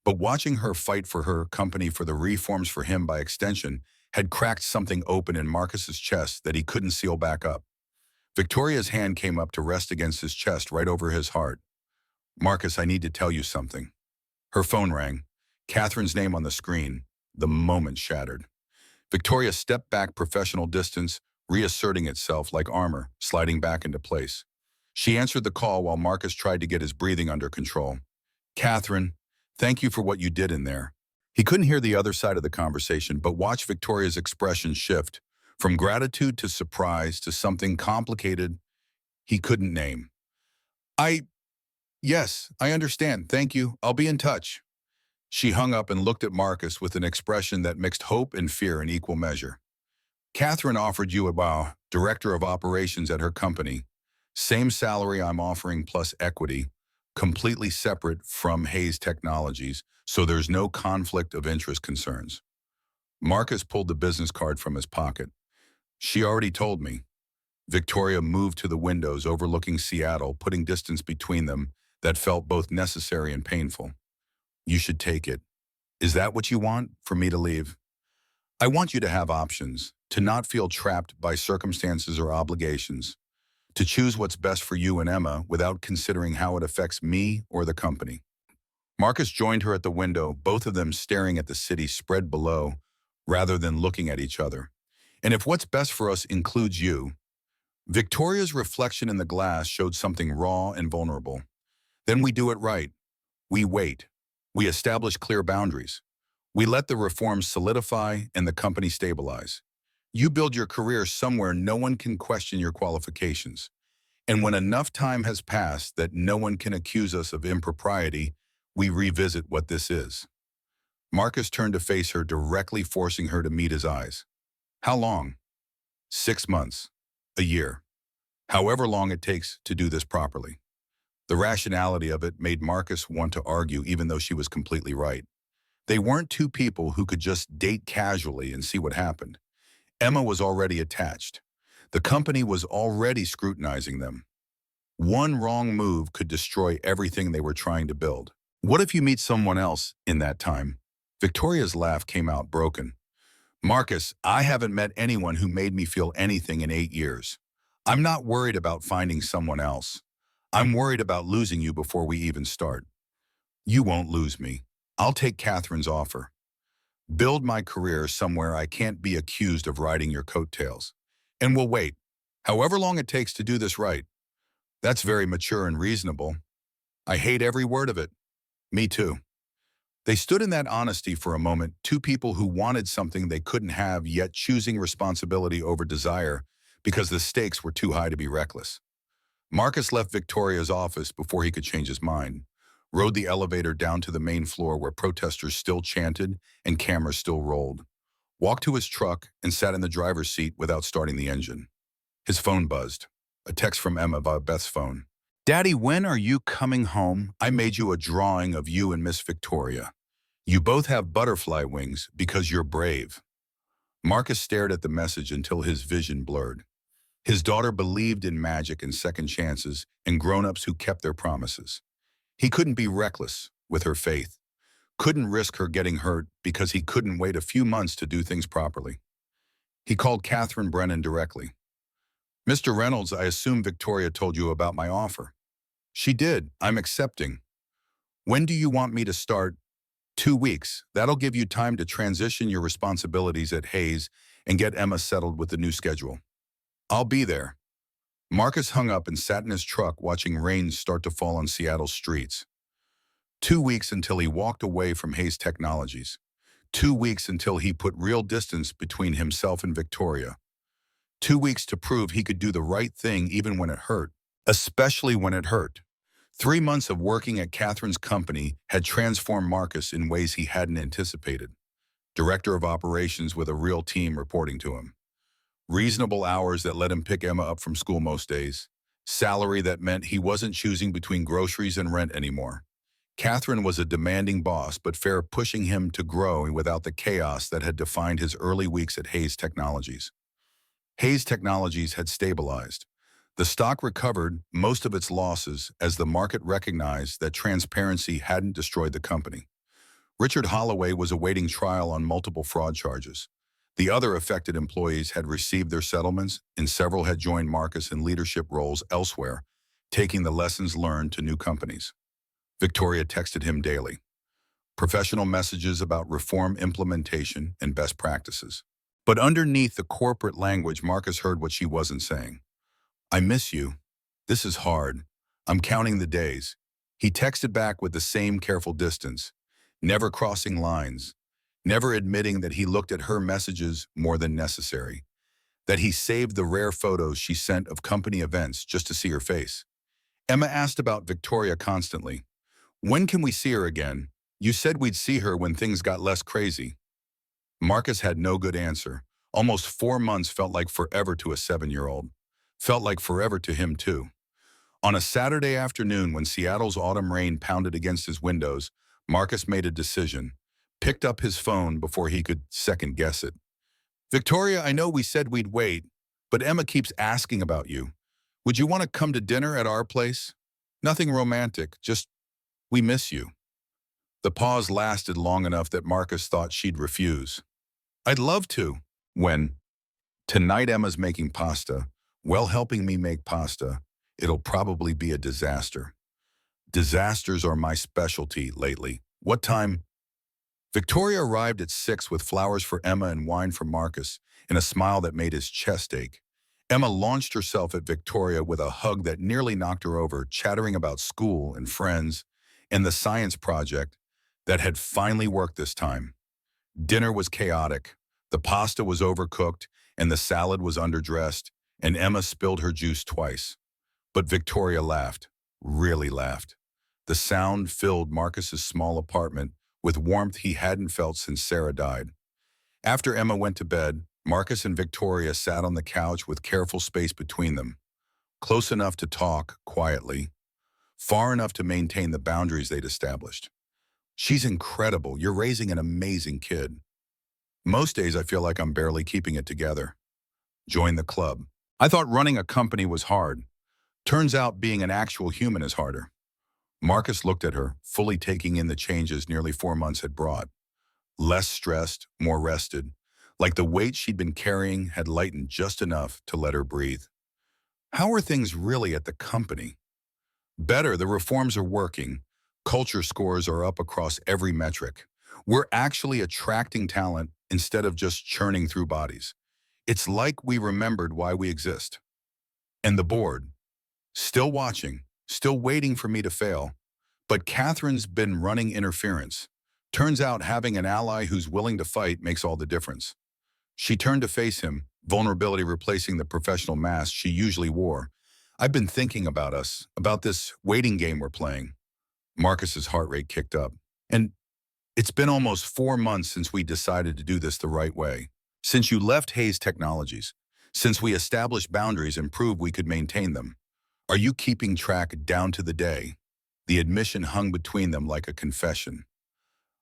But watching her fight for her company, for the reforms, for him by extension, had cracked something open in Marcus's chest that he couldn't seal back up. Victoria's hand came up to rest against his chest right over his heart. Marcus, I need to tell you something. Her phone rang. Catherine's name on the screen. The moment shattered. Victoria stepped back, professional distance, reasserting itself like armor, sliding back into place. She answered the call while Marcus tried to get his breathing under control. Catherine, thank you for what you did in there. He couldn't hear the other side of the conversation, but watched Victoria's expression shift from gratitude to surprise to something complicated he couldn't name. Yes, I understand. Thank you. I'll be in touch. She hung up and looked at Marcus with an expression that mixed hope and fear in equal measure. Catherine offered you a director of operations at her company. Same salary I'm offering plus equity, completely separate from Hayes Technologies, so there's no conflict of interest concerns. Marcus pulled the business card from his pocket. She already told me. Victoria moved to the windows overlooking Seattle, putting distance between them that felt both necessary and painful. You should take it. Is that what you want, for me to leave? I want you to have options, to not feel trapped by circumstances or obligations, to choose what's best for you and Emma without considering how it affects me or the company. Marcus joined her at the window, both of them staring at the city spread below, rather than looking at each other. And if what's best for us includes you, Victoria's reflection in the glass showed something raw and vulnerable. Then we do it right. We wait. We establish clear boundaries. We let the reforms solidify and the company stabilize. You build your career somewhere no one can question your qualifications. And when enough time has passed that no one can accuse us of impropriety, we revisit what this is. Marcus turned to face her directly, forcing her to meet his eyes. How long? 6 months. A year. However long it takes to do this properly. The rationality of it made Marcus want to argue, even though she was completely right. They weren't two people who could just date casually and see what happened. Emma was already attached. The company was already scrutinizing them. One wrong move could destroy everything they were trying to build. What if you meet someone else in that time? Victoria's laugh came out broken. Marcus, I haven't met anyone who made me feel anything in 8 years. I'm not worried about finding someone else. I'm worried about losing you before we even start. You won't lose me. I'll take Catherine's offer. Build my career somewhere I can't be accused of riding your coattails. And we'll wait, however long it takes to do this right. That's very mature and reasonable. I hate every word of it. Me too. They stood in that honesty for a moment, two people who wanted something they couldn't have, yet choosing responsibility over desire because the stakes were too high to be reckless. Marcus left Victoria's office before he could change his mind, rode the elevator down to the main floor where protesters still chanted and cameras still rolled, walked to his truck and sat in the driver's seat without starting the engine. His phone buzzed. A text from Emma via Beth's phone. Daddy, when are you coming home? I made you a drawing of you and Miss Victoria. You both have butterfly wings because you're brave. Marcus stared at the message until his vision blurred. His daughter believed in magic and second chances and grown-ups who kept their promises. He couldn't be reckless with her faith, couldn't risk her getting hurt because he couldn't wait a few months to do things properly. He called Catherine Brennan directly. Mr. Reynolds, I assume Victoria told you about my offer. She did. I'm accepting. When do you want me to start? 2 weeks. That'll give you time to transition your responsibilities at Hayes and get Emma settled with the new schedule. I'll be there. Marcus hung up and sat in his truck watching rain start to fall on Seattle's streets. 2 weeks until he walked away from Hayes Technologies. 2 weeks until he put real distance between himself and Victoria. 2 weeks to prove he could do the right thing even when it hurt, especially when it hurt. 3 months of working at Catherine's company had transformed Marcus in ways he hadn't anticipated. Director of operations with a real team reporting to him. Reasonable hours that let him pick Emma up from school most days. Salary that meant he wasn't choosing between groceries and rent anymore. Catherine was a demanding boss, but fair, pushing him to grow without the chaos that had defined his early weeks at Hayes Technologies. Hayes Technologies had stabilized. The stock recovered most of its losses as the market recognized that transparency hadn't destroyed the company. Richard Holloway was awaiting trial on multiple fraud charges. The other affected employees had received their settlements, and several had joined Marcus in leadership roles elsewhere, taking the lessons learned to new companies. Victoria texted him daily. Professional messages about reform implementation and best practices. But underneath the corporate language, Marcus heard what she wasn't saying. I miss you. This is hard. I'm counting the days. He texted back with the same careful distance, never crossing lines, never admitting that he looked at her messages more than necessary, that he saved the rare photos she sent of company events just to see her face. Emma asked about Victoria constantly. When can we see her again? You said we'd see her when things got less crazy. Marcus had no good answer. Almost 4 months felt like forever to a 7-year-old. Felt like forever to him too. On a Saturday afternoon when Seattle's autumn rain pounded against his windows, Marcus made a decision, picked up his phone before he could second-guess it. Victoria, I know we said we'd wait, but Emma keeps asking about you. Would you want to come to dinner at our place? Nothing romantic, just we miss you. The pause lasted long enough that Marcus thought she'd refuse. I'd love to. When? Tonight Emma's making pasta. Well, helping me make pasta. It'll probably be a disaster. Disasters are my specialty lately. What time? Victoria arrived at 6 with flowers for Emma and wine for Marcus, and a smile that made his chest ache. Emma launched herself at Victoria with a hug that nearly knocked her over, chattering about school and friends and the science project that had finally worked this time. Dinner was chaotic. The pasta was overcooked, and the salad was underdressed, and Emma spilled her juice twice. But Victoria laughed, really laughed. The sound filled Marcus's small apartment with warmth he hadn't felt since Sarah died. After Emma went to bed, Marcus and Victoria sat on the couch with careful space between them, close enough to talk quietly, far enough to maintain the boundaries they'd established. She's incredible. You're raising an amazing kid. Most days I feel like I'm barely keeping it together. Join the club. I thought running a company was hard. Turns out being an actual human is harder. Marcus looked at her, fully taking in the changes nearly 4 months had brought. Less stressed, more rested, like the weight she'd been carrying had lightened just enough to let her breathe. How are things really at the company? Better, the reforms are working. Culture scores are up across every metric. We're actually attracting talent instead of just churning through bodies. It's like we remembered why we exist. And the board, still watching, still waiting for me to fail. But Catherine's been running interference. Turns out having an ally who's willing to fight makes all the difference. She turned to face him, vulnerability replacing the professional mask she usually wore. I've been thinking about us, about this waiting game we're playing. Marcus's heart rate kicked up. And it's been almost 4 months since we decided to do this the right way. Since you left Hayes Technologies. Since we established boundaries and proved we could maintain them. Are you keeping track down to the day? The admission hung between them like a confession.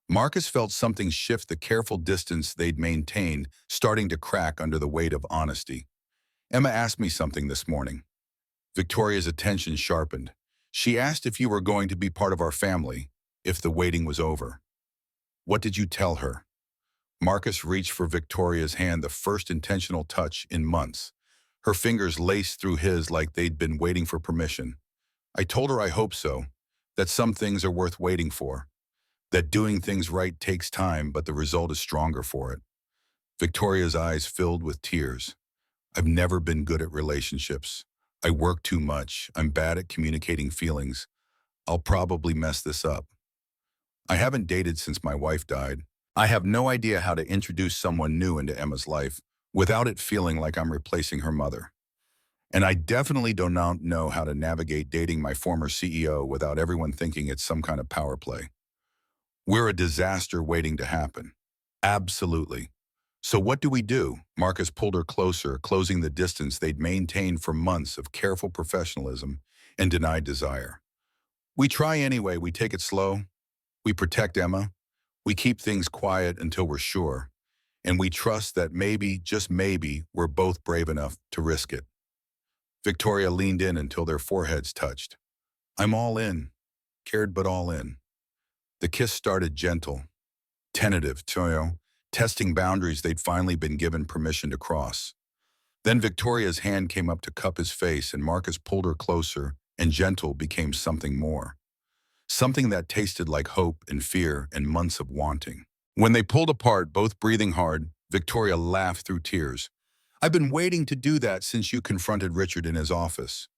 Marcus felt something shift, the careful distance they'd maintained, starting to crack under the weight of honesty. Emma asked me something this morning. Victoria's attention sharpened. She asked if you were going to be part of our family, if the waiting was over. What did you tell her? Marcus reached for Victoria's hand, the first intentional touch in months. Her fingers laced through his like they'd been waiting for permission. I told her I hope so, that some things are worth waiting for, that doing things right takes time, but the result is stronger for it. Victoria's eyes filled with tears. I've never been good at relationships. I work too much. I'm bad at communicating feelings. I'll probably mess this up. I haven't dated since my wife died. I have no idea how to introduce someone new into Emma's life without it feeling like I'm replacing her mother. And I definitely do not know how to navigate dating my former CEO without everyone thinking it's some kind of power play. We're a disaster waiting to happen. Absolutely. So what do we do? Marcus pulled her closer, closing the distance they'd maintained for months of careful professionalism and denied desire. We try anyway. We take it slow. We protect Emma. We keep things quiet until we're sure. And we trust that maybe, just maybe, we're both brave enough to risk it. Victoria leaned in until their foreheads touched. I'm all in, cared but all in. The kiss started gentle, tentative, testing boundaries they'd finally been given permission to cross. Then Victoria's hand came up to cup his face and Marcus pulled her closer, and gentle became something more. Something that tasted like hope and fear and months of wanting. When they pulled apart, both breathing hard, Victoria laughed through tears. I've been waiting to do that since you confronted Richard in his office.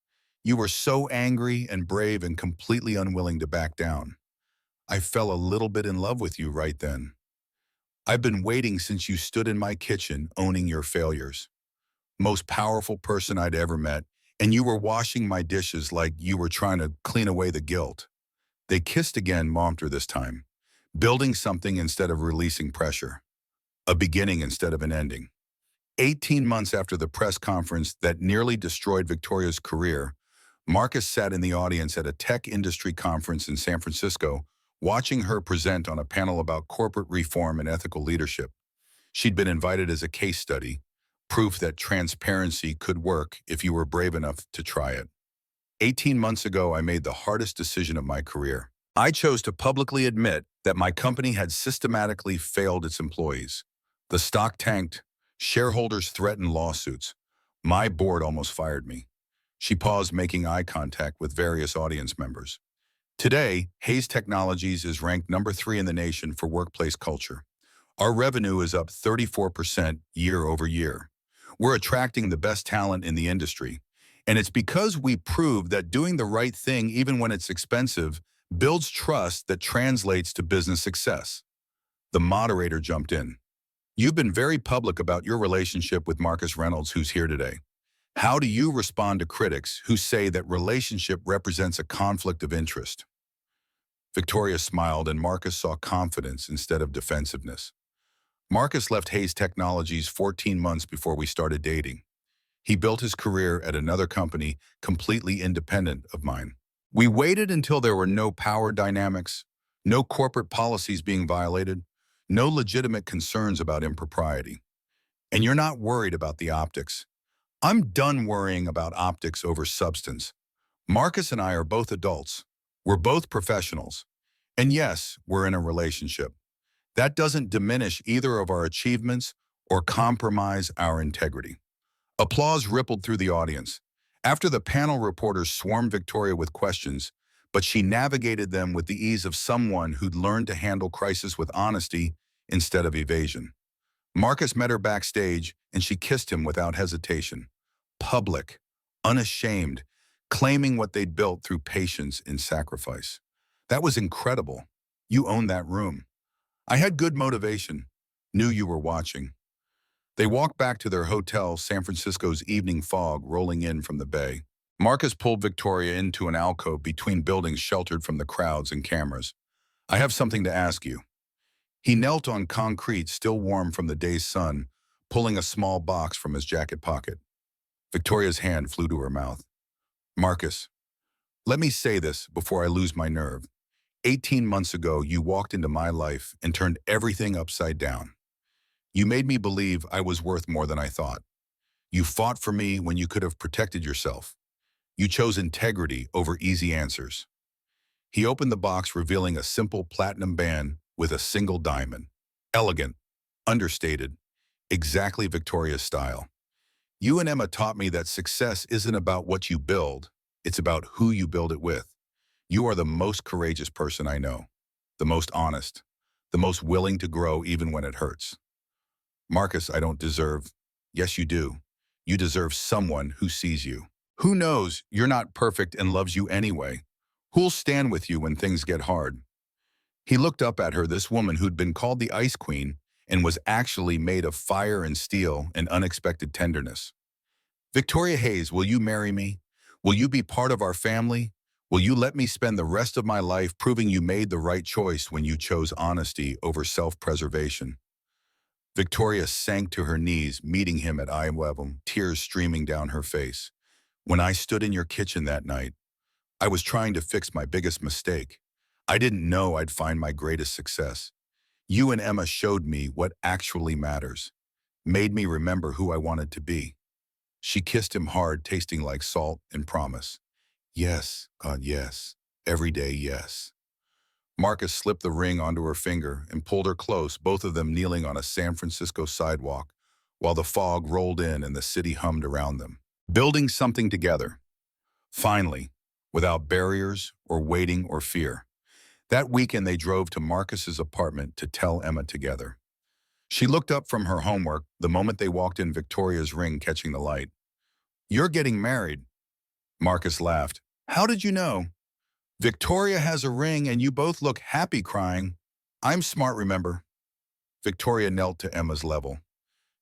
You were so angry and brave and completely unwilling to back down. I fell a little bit in love with you right then. I've been waiting since you stood in my kitchen owning your failures. Most powerful person I'd ever met, and you were washing my dishes like you were trying to clean away the guilt. They kissed again, mommed this time, building something instead of releasing pressure, a beginning instead of an ending. 18 months after the press conference that nearly destroyed Victoria's career, Marcus sat in the audience at a tech industry conference in San Francisco, watching her present on a panel about corporate reform and ethical leadership. She'd been invited as a case study, proof that transparency could work if you were brave enough to try it. 18 months ago, I made the hardest decision of my career. I chose to publicly admit that my company had systematically failed its employees. The stock tanked, shareholders threatened lawsuits. My board almost fired me. She paused, making eye contact with various audience members. Today, Hayes Technologies is ranked number 3 in the nation for workplace culture. Our revenue is up 34% year over year. We're attracting the best talent in the industry. And it's because we proved that doing the right thing, even when it's expensive, builds trust that translates to business success. The moderator jumped in. You've been very public about your relationship with Marcus Reynolds, who's here today. How do you respond to critics who say that relationship represents a conflict of interest? Victoria smiled and Marcus saw confidence instead of defensiveness. Marcus left Hayes Technologies 14 months before we started dating. He built his career at another company completely independent of mine. We waited until there were no power dynamics, no corporate policies being violated, no legitimate concerns about impropriety. And you're not worried about the optics. I'm done worrying about optics over substance. Marcus and I are both adults. We're both professionals. And yes, we're in a relationship. That doesn't diminish either of our achievements or compromise our integrity. Applause rippled through the audience. After the panel, reporters swarmed Victoria with questions, but she navigated them with the ease of someone who'd learned to handle crisis with honesty instead of evasion. Marcus met her backstage, and she kissed him without hesitation. Public, unashamed, claiming what they'd built through patience and sacrifice. That was incredible. You owned that room. I had good motivation, knew you were watching. They walked back to their hotel, San Francisco's evening fog rolling in from the bay. Marcus pulled Victoria into an alcove between buildings sheltered from the crowds and cameras. I have something to ask you. He knelt on concrete, still warm from the day's sun, pulling a small box from his jacket pocket. Victoria's hand flew to her mouth. Marcus, let me say this before I lose my nerve. 18 months ago, you walked into my life and turned everything upside down. You made me believe I was worth more than I thought. You fought for me when you could have protected yourself. You chose integrity over easy answers. He opened the box, revealing a simple platinum band with a single diamond. Elegant, understated, exactly Victoria's style. You and Emma taught me that success isn't about what you build, it's about who you build it with. You are the most courageous person I know, the most honest, the most willing to grow even when it hurts. Marcus, I don't deserve. Yes, you do. You deserve someone who sees you. Who knows you're not perfect and loves you anyway? Who'll stand with you when things get hard? He looked up at her, this woman who'd been called the Ice Queen and was actually made of fire and steel and unexpected tenderness. Victoria Hayes, will you marry me? Will you be part of our family? Will you let me spend the rest of my life proving you made the right choice when you chose honesty over self-preservation? Victoria sank to her knees, meeting him at eye level, tears streaming down her face. When I stood in your kitchen that night, I was trying to fix my biggest mistake. I didn't know I'd find my greatest success. You and Emma showed me what actually matters, made me remember who I wanted to be. She kissed him hard, tasting like salt, and promise. Yes, God, yes. Every day, yes. Marcus slipped the ring onto her finger and pulled her close, both of them kneeling on a San Francisco sidewalk, while the fog rolled in and the city hummed around them. Building something together. Finally, without barriers or waiting or fear. That weekend they drove to Marcus's apartment to tell Emma together. She looked up from her homework the moment they walked in, Victoria's ring catching the light. You're getting married. Marcus laughed. How did you know? Victoria has a ring and you both look happy crying. I'm smart, remember? Victoria knelt to Emma's level.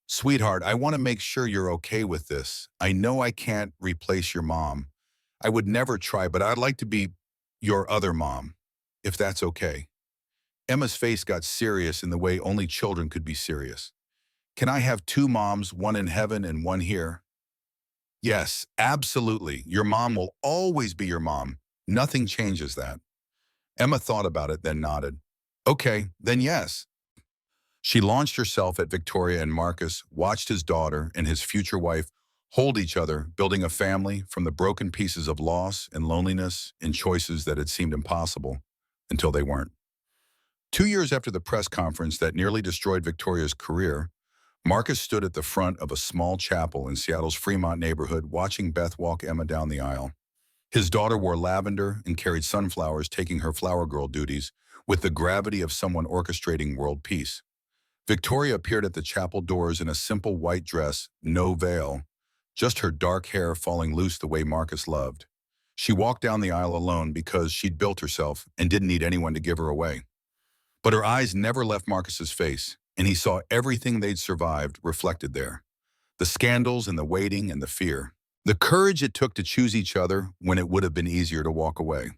Sweetheart, I want to make sure you're okay with this. I know I can't replace your mom. I would never try, but I'd like to be your other mom, if that's okay. Emma's face got serious in the way only children could be serious. Can I have two moms, one in heaven and one here? Yes, absolutely. Your mom will always be your mom. Nothing changes that. Emma thought about it, then nodded. Okay, then yes. She launched herself at Victoria, and Marcus watched his daughter and his future wife hold each other, building a family from the broken pieces of loss and loneliness and choices that had seemed impossible until they weren't. 2 years after the press conference that nearly destroyed Victoria's career, Marcus stood at the front of a small chapel in Seattle's Fremont neighborhood watching Beth walk Emma down the aisle. His daughter wore lavender and carried sunflowers, taking her flower girl duties with the gravity of someone orchestrating world peace. Victoria appeared at the chapel doors in a simple white dress, no veil, just her dark hair falling loose the way Marcus loved. She walked down the aisle alone because she'd built herself and didn't need anyone to give her away. But her eyes never left Marcus's face, and he saw everything they'd survived reflected there. The scandals and the waiting and the fear. The courage it took to choose each other when it would have been easier to walk away.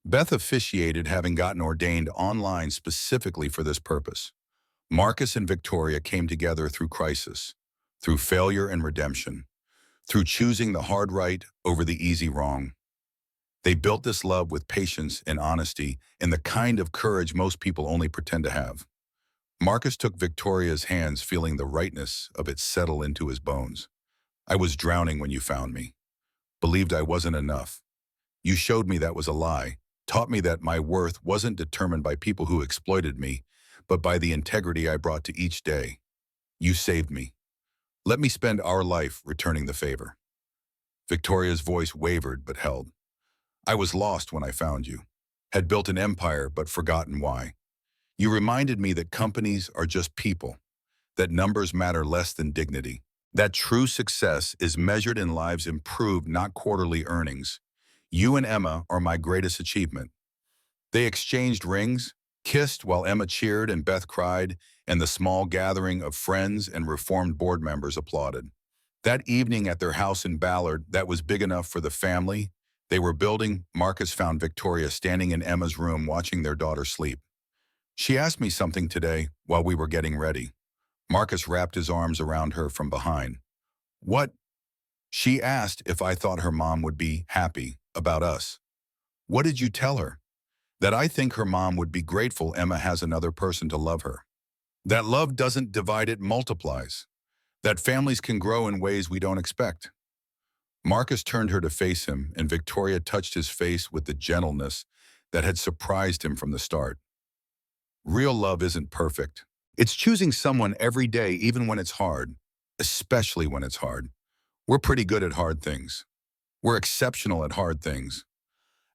Beth officiated, having gotten ordained online specifically for this purpose. Marcus and Victoria came together through crisis, through failure and redemption, through choosing the hard right over the easy wrong. They built this love with patience and honesty and the kind of courage most people only pretend to have. Marcus took Victoria's hands, feeling the rightness of it settle into his bones. I was drowning when you found me. Believed I wasn't enough. You showed me that was a lie, taught me that my worth wasn't determined by people who exploited me, but by the integrity I brought to each day. You saved me. Let me spend our life returning the favor. Victoria's voice wavered but held. I was lost when I found you. Had built an empire but forgotten why. You reminded me that companies are just people, that numbers matter less than dignity, that true success is measured in lives improved, not quarterly earnings. You and Emma are my greatest achievement. They exchanged rings, kissed while Emma cheered and Beth cried, and the small gathering of friends and reformed board members applauded. That evening at their house in Ballard that was big enough for the family they were building, Marcus found Victoria standing in Emma's room watching their daughter sleep. She asked me something today while we were getting ready. Marcus wrapped his arms around her from behind. What? She asked if I thought her mom would be happy about us. What did you tell her? That I think her mom would be grateful Emma has another person to love her. That love doesn't divide, it multiplies. That families can grow in ways we don't expect. Marcus turned her to face him, and Victoria touched his face with the gentleness that had surprised him from the start. Real love isn't perfect. It's choosing someone every day, even when it's hard, especially when it's hard. We're pretty good at hard things. We're exceptional at hard things.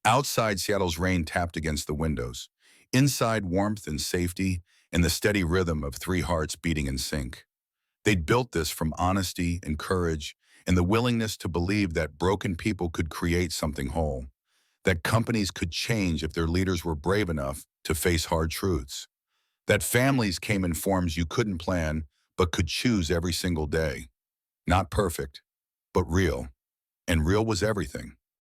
Outside, Seattle's rain tapped against the windows. Inside, warmth and safety and the steady rhythm of three hearts beating in sync. They'd built this from honesty and courage, and the willingness to believe that broken people could create something whole, that companies could change if their leaders were brave enough to face hard truths, that families came in forms you couldn't plan but could choose every single day. Not perfect, but real. And real was everything.